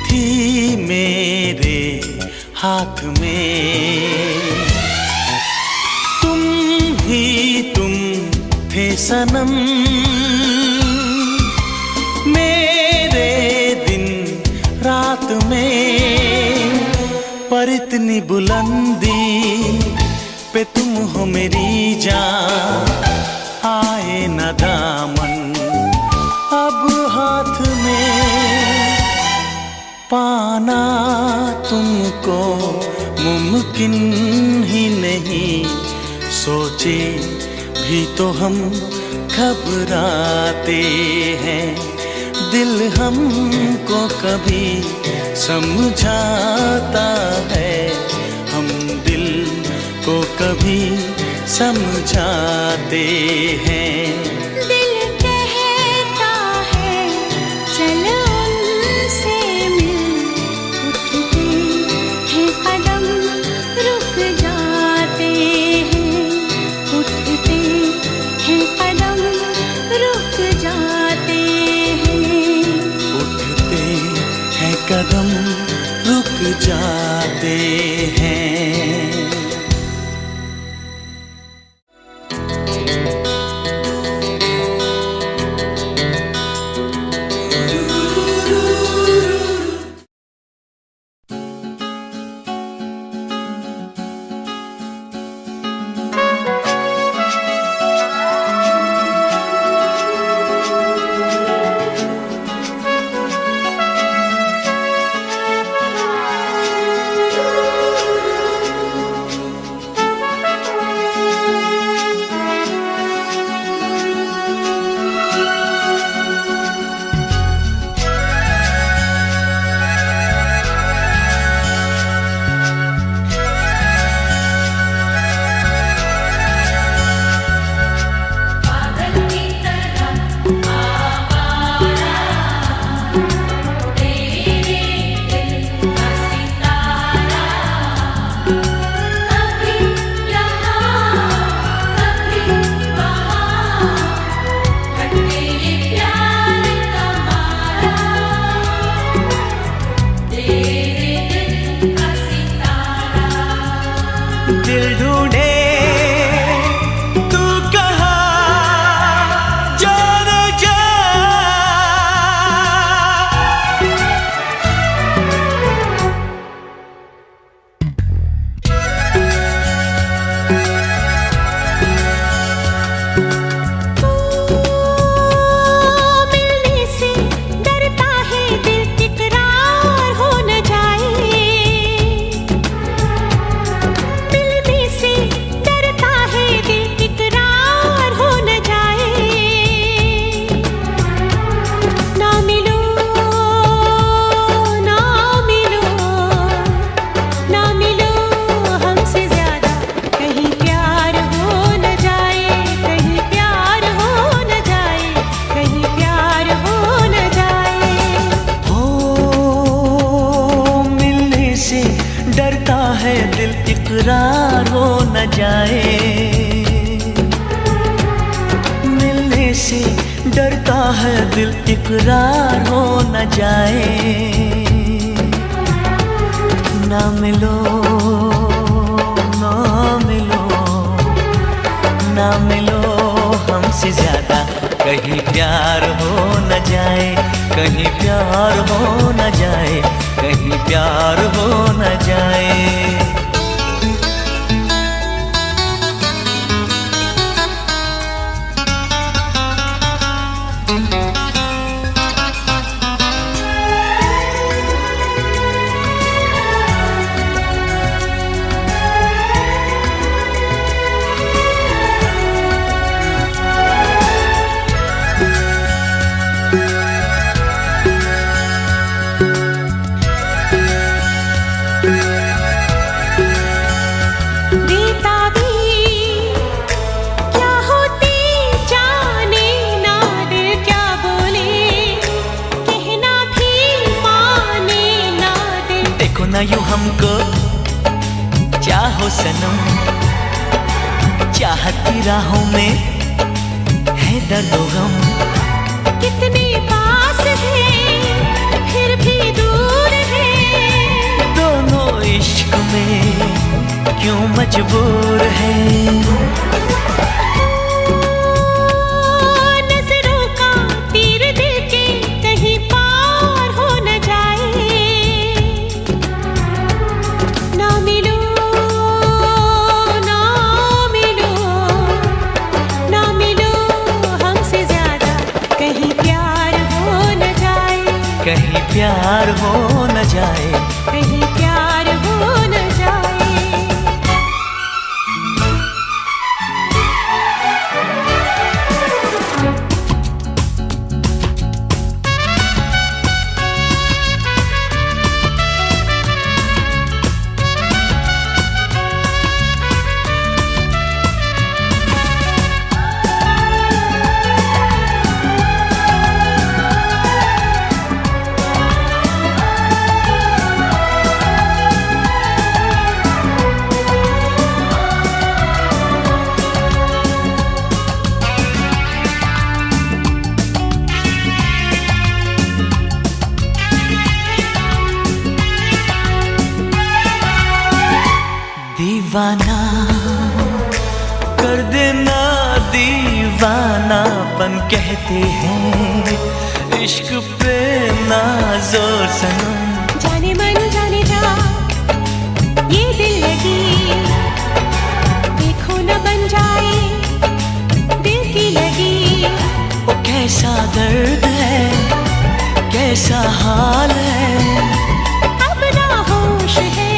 थी मेरे हाथ में। तुम ही तुम थे सनम मेरे दिन रात में, पर इतनी बुलंदी पे तुम हो मेरी जान, आए न दामन अब हाथ में। पाना तुमको मुमकिन ही नहीं, सोचे भी तो हम घबराते हैं। दिल हमको कभी समझाता है, हम दिल को कभी समझाते हैं। दिल कहता है चलो उनसे मिल, उठते हैं कदम रुक जाते हैं, उठते हैं कदम रुक जाते हैं, उठते हैं कदम रुक जाते हैं। दिल ढूंढे तू कहाँ जाने जा, मिलने से डरता है दिल, इकरार हो न जाए। मिलने से डरता है दिल, इकरार हो न जाए। ना मिलो ना मिलो ना मिलो हमसे ज्यादा, कहीं प्यार हो न जाए, कहीं प्यार हो न जाए, कहीं प्यार हो न जाए। हो मिलने से डरता है दिल, इकरार हो न जाए। मिलने से डरता है दिल, इकरार हो न जाए। ना मिलो ना मिलो ना मिलो हमसे ज्यादा, कहीं प्यार हो न जाए, कहीं प्यार हो न जाए, कहीं प्यार हो न जाए। ना यूं हमको चाहो सनम, चाहत की राहों में है दर्द व गम। कितने पास है फिर भी दूर है, दोनों इश्क में क्यों मजबूर है। नजरों का तीर दिल के कहीं पार हो न जाए, ना मिलो ना मिलो ना मिलो हमसे ज्यादा, कहीं प्यार हो न जाए, कहीं प्यार हो न जाए, कहीं प्यार हो न जाए। दीवाना कर देना, दीवानापन कहते हैं इश्क पे ना जोर सनम। जाने मन जाने जा ये दिल लगी, देखो न बन जाए दिल की लगी। वो कैसा दर्द है, कैसा हाल है, अब ना होश है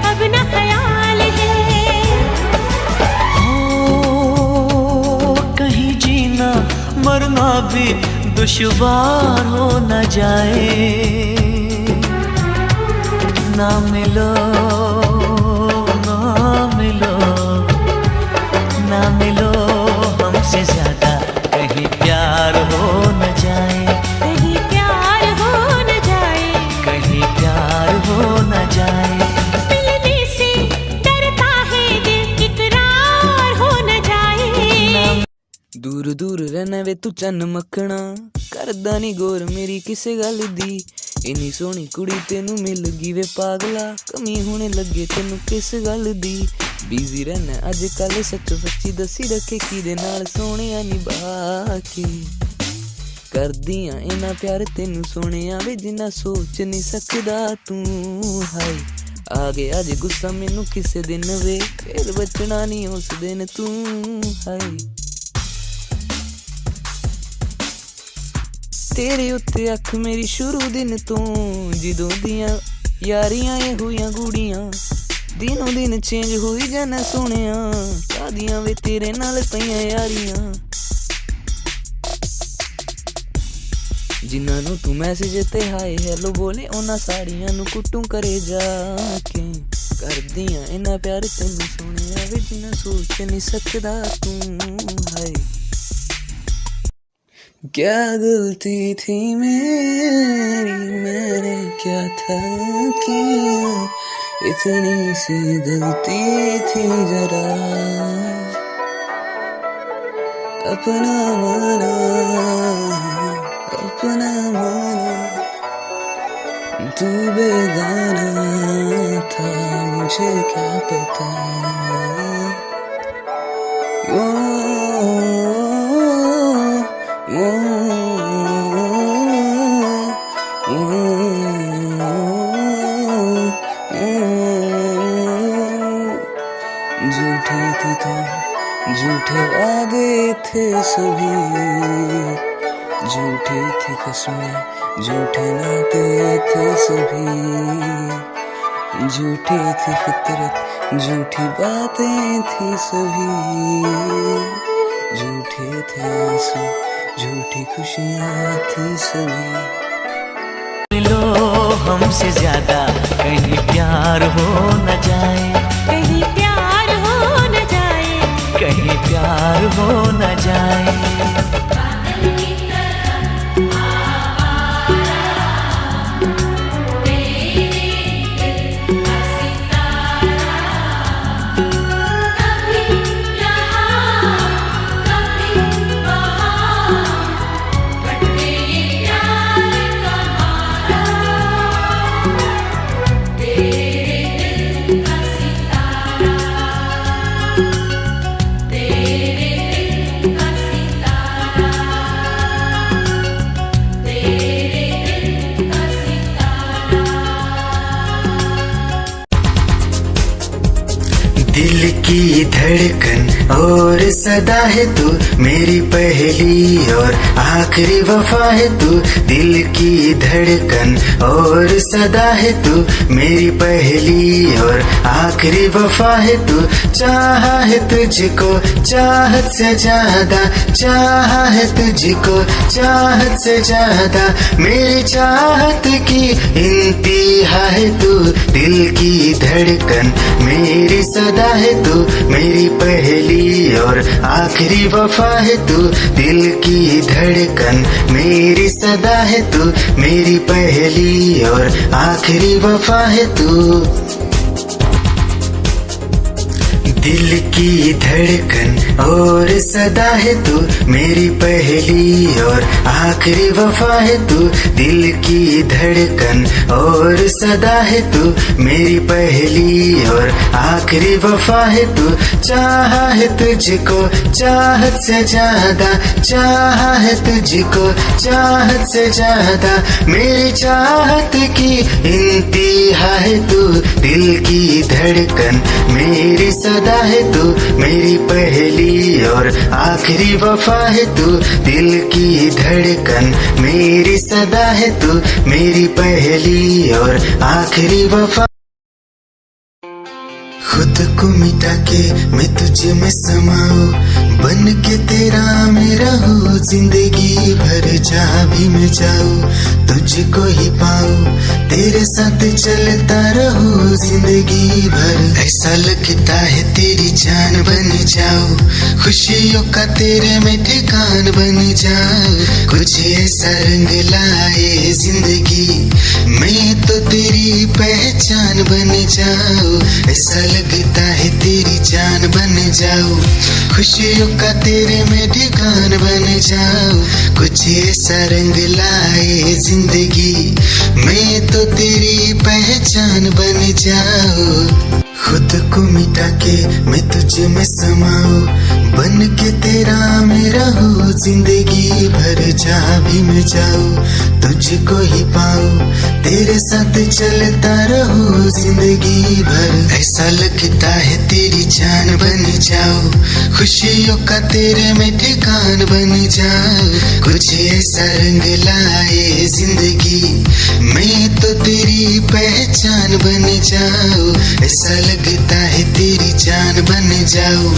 अब ना ख्याल है, हो कहीं जीना मरना भी दुश्वार हो न जाए। ना मिलो ना मिलो ना मिलो हमसे ज्यादा, कहीं प्यार हो न जाए, कहीं प्यार हो न जाए, कहीं प्यार हो न जाए। मिलने से डरता है दिल, इकरार हो न जाए। दूर दूर रहना वे तू चन्न मखना, करदा नी गौर मेरी किसे गल दी। इन्नी सोहनी कुड़ी तेनू मिल गई वे पागला, कमी होने लगे तेनू किस गल दी। बिजी रहना अज कल सच सच्ची दसी रखे किदे नाल सोहणिया निभा के, करदियां इन्ना प्यार तेनू सोहणिया वे जिन्ना सोच नहीं सकदा तू। हाय आ गया अज गुस्सा मैनू किसे दिन वे, फिर बचना नहीं उस दिन तू। हाय तेरे उत्ते अख मेरी शुरू दिन तो, जिदों दियां यारियां ये हुईयां गूड़ियां, दिनों दिन चेंज हुई जाना सोहणिया, सादियां वे तेरे नाल पईयां यारियां। जिन्हां नू तू मैसेज ते हाय हैलो बोले, उन्हां साड़ियां नू कुट्टू करे जाके, करदियां इन्ना प्यार तैनू सोहणिया वे जिन्ना सोच नहीं सकदा तू। हाय क्या गलती थी मेरी, मैंने क्या था किया, इतनी सी गलती थी जरा अपना माना, अपना माना। तू बेगाना था मुझे क्या पता, झूठी थी तो झूठे वादे थे सभी, झूठी थी कसमें झूठे नाते थे सभी, झूठी थी फितरत झूठी बातें थी सभी, झूठे थे आंसू झूठी खुशियाँ थी सभी। लो हमसे ज्यादा कहीं प्यार हो न जाए, कहीं प्यार हो न जाए, कहीं प्यार हो न जाए। दिल की धड़कन और सदा है तू, मेरी पहली और आखिरी वफा है तू। दिल की धड़कन और सदा है तू, मेरी पहली और आखिरी वफा है तू। चाहा है तुझको चाहत से ज्यादा, चाहा है तुझको चाहत से ज्यादा, मेरी चाहत की इंतहा है तू। दिल की धड़कन मेरी सदा है तू, मेरी पहली और आखिरी वफा है तू। दिल की धड़कन मेरी सदा है तू, मेरी पहली और आखिरी वफा है तू। दिल की धड़कन और सदा है तू, मेरी पहली और आखिरी वफा है तू। दिल की धड़कन और सदा है तू, मेरी पहली और आखिरी वफा है तू। चाहा है तुझको चाहत से ज्यादा, चाहा है तुझको चाहत से ज्यादा, मेरी चाहत की इंतहा है तू। दिल की धड़कन मेरी सदा है तू, मेरी पहली और आखिरी वफा है तू। दिल की धड़कन मेरी सदा है तू, मेरी पहली और आखिरी वफा। खुद को मिटा के मैं तुझे में समाऊं, बन के तेरा मैं रहूं, जिंदगी भर जहाँ भी मैं जाऊं तुझको ही पाऊं, तेरे साथ चलता रहूं जिंदगी भर। ऐसा लगता है तेरी जान बन जाऊं, खुशियों का तेरे में ठिकान बन जाऊं। कुछ ऐसा रंग लाए जिंदगी, मैं तो तेरी पहचान बन जाऊं। ऐसा लगता है तेरी जान बन जाऊं, खुशियों का तेरे में ठिकान बन जाऊं। कुछ ऐसा रंग लाए जिंदगी, मैं तो तेरी पहचान बन जाऊं। खुद को मिटा के मैं तुझे में समाऊं, बन के तेरा मैं रहूं, जिंदगी भर जहाँ भी मैं जाऊं तुझको ही पाऊं, तेरे साथ चलता रहूं जिंदगी भर। ऐसा लगता है तेरी जान बन जाऊं, खुशियों का तेरे में ठिकान बन जाऊं। कुछ ऐसा रंग लाए जिंदगी, मैं तो तेरी पहचान बन जाऊं। ऐसा लगता है तेरी जान बन जाऊं,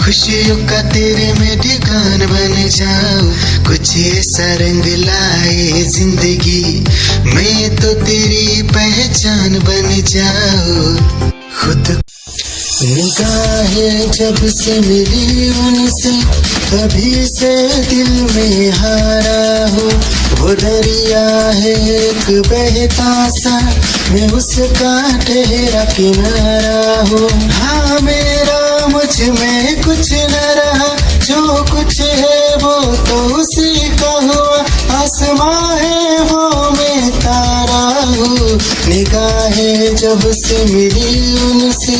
खुशियों का तेरे में ठिकान बन जाऊं। कुछ ऐसा रंग लाए जिंदगी, मैं तो तेरी पहचान बन जाऊं। खुद निगाहें जब से मिली उनसे, तभी से दिल में हारा हो। वो दरिया है एक बहता सा, मैं उसका ठहरा किनारा हो। हाँ मेरा मुझ में कुछ न रहा, जो कुछ है वो तो उसी का हुआ। आसमां है वो मैं तारा हूँ, निगाहें जब से मिली उनसे,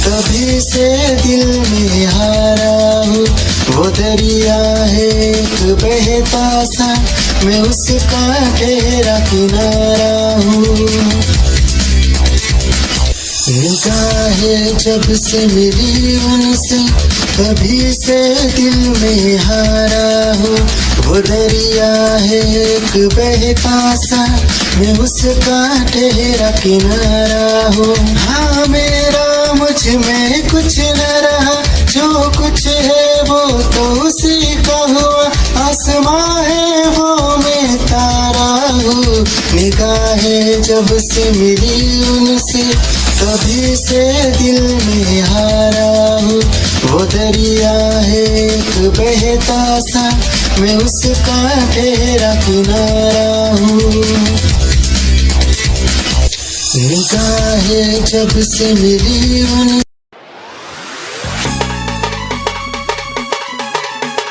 तभी से दिल में हारा हूँ। वो दरिया है एक बहता सा, मैं उसका गहरा किनारा हूँ। निगाहें जब से मिली उनसे, तभी से दिल में हारा हूँ। वो दरिया है एक बहता सा, मैं उसका ठहरा किनारा हूँ। हाँ मेरा मुझ में कुछ न रहा, जो कुछ है वो तो उसी का हुआ। आसमां है वो मैं तारा हूँ, निगाहें जब से मिली उनसे, तभी से दिल में हारा हूँ। वो दरिया है एक बहता सा, मैं उसका ठहरा किनारा हूँ। निगाहें जब से मिली उन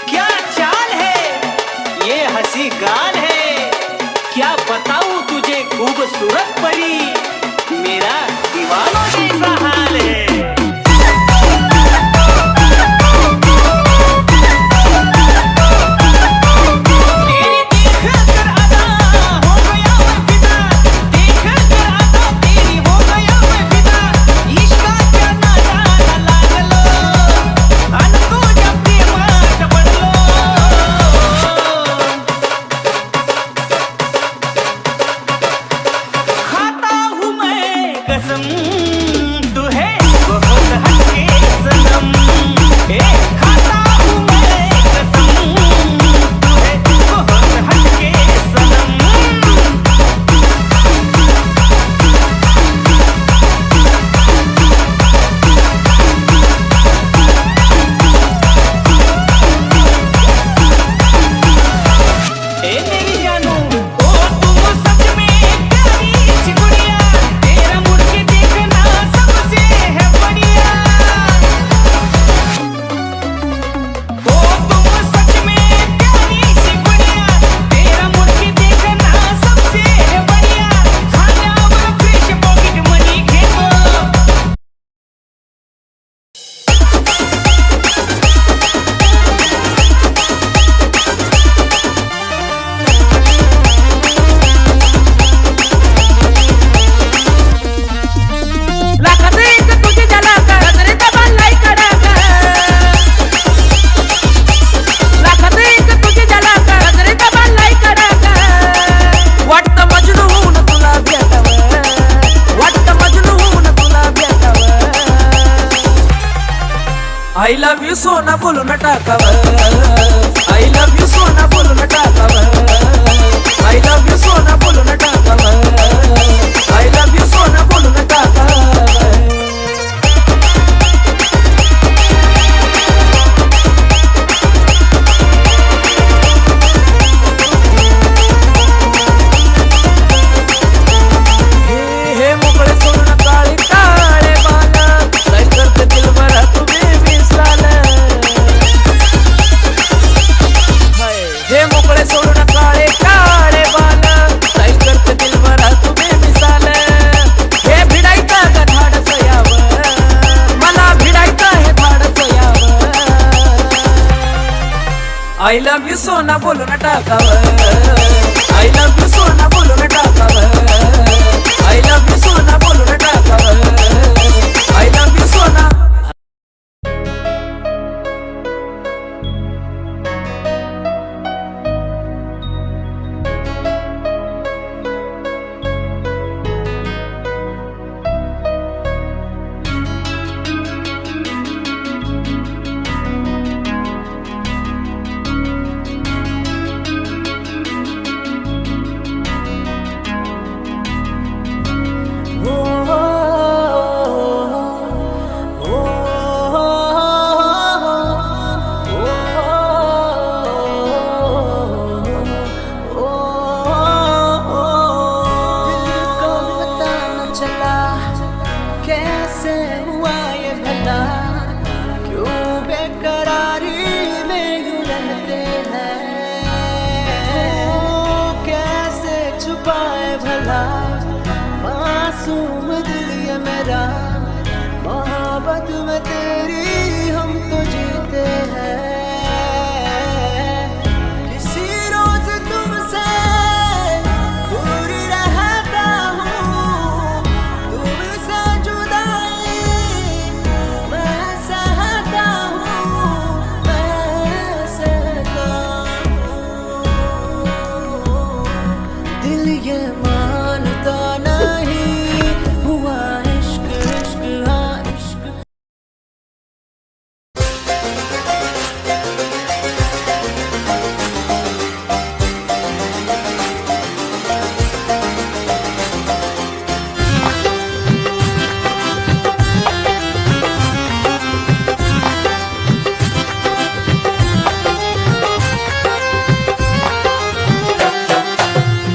क्या चाल है ये हंसी गाल है, क्या बताऊं तुझे खूबसूरत परी, मेरा दीवानों जैसा हाल है। इश्क का क्या कसम तू है बहुत हटके सनम खाता हूँ मैं कसम तू है बहुत हटके सनम I love you सोना बोलो न टाकावर I love you सोना बोलो न टाकावर I love you सोना बोलो न टाकावर I love you सोना बोलो न टाकावर हे मोकळे सोडून काळे काळे बाला काय करते दिल भरा तुम्ही विसराल हे मोकळे सोडून काळे काळे बाला काय करते दिल भरा तुम्ही विसराल हे भिडायचा का धाडस यावं मला भिडायचा हे धाडस यावं I love you सोना बोलो न टाकावर I love you सोना बोलो न टाकावर I love you सोना बोलो न टाकावर I love you सोना कैसे हुआ ये भला क्यों बेकरारी में यूं रहते हैं कैसे छुपाए भला मासूम दिल ये मेरा मोहब्बत में तेरी हम तो जीते हैं किसी रोज तुमसे दूर रहता हूँ तुमसे जुदाई मैं सहता हूँ मैं सहता हूँ दिल ये मानता नहीं हुआ इश्क इश्क हाँ इश्क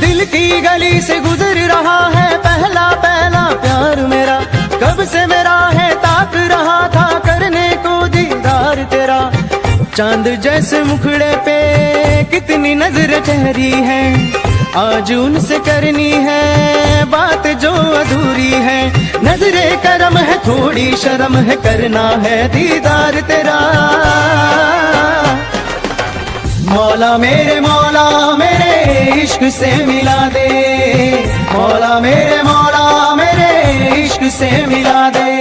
दिल की गली से गुजर रहा है पहला पहला प्यार मेरा कब से मेरा है ताक रहा था करने को दीदार तेरा चांद जैसे मुखड़े पे कितनी नजर ठहरी है आज उनसे करनी है बात जो अधूरी है नजरे करम है थोड़ी शर्म है करना है दीदार तेरा मौला मेरे इश्क से मिला दे मौला मेरे इश्क से मिला दे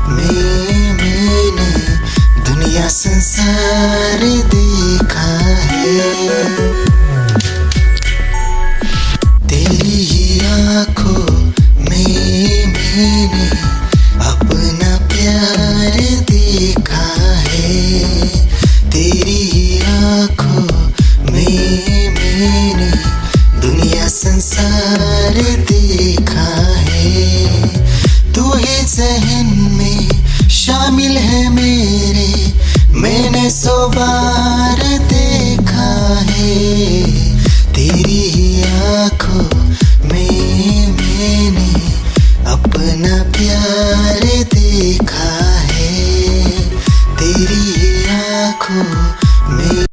मैंने दुनिया संसार देखा है, तेरी ही आंखों में मैंने अपना प्यार देखा है, तेरी ही आंखों में मैंने दुनिया संसार देखा है। तू ही ज़हन में शामिल है मेरे, मैंने 100 बार देखा है, तेरी ही आंखों में मैंने अपना प्यार देखा है, तेरी ही आंखों में।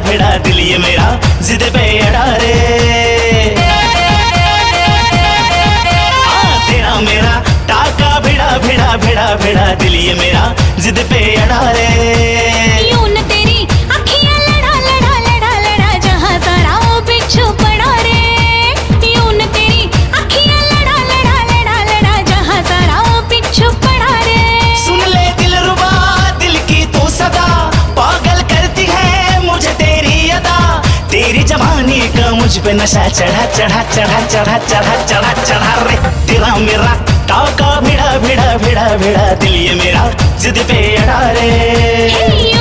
भिड़ा दिल ये मेरा जिद पे अड़ा रे, तेरा मेरा टाका भिड़ा दिल ये मेरा जिद पे अड़ा रे। यूं न तेरी अखियां लड़ा जहां सारा वो बिच्छू पड़ा रे, यूं न तेरी अखियां लड़ा जहां सारा वो बिच्छू पड़ा रे। सुन ले दिलरुबा दिल की तू सदा, पागल करती है मुझे तेरी अदा, तेरी जवानी का मुझ पे नशा चढ़ा रे। तेरा मेरा टाका भिड़ा दिल ये मेरा जिद पे अड़ा रे।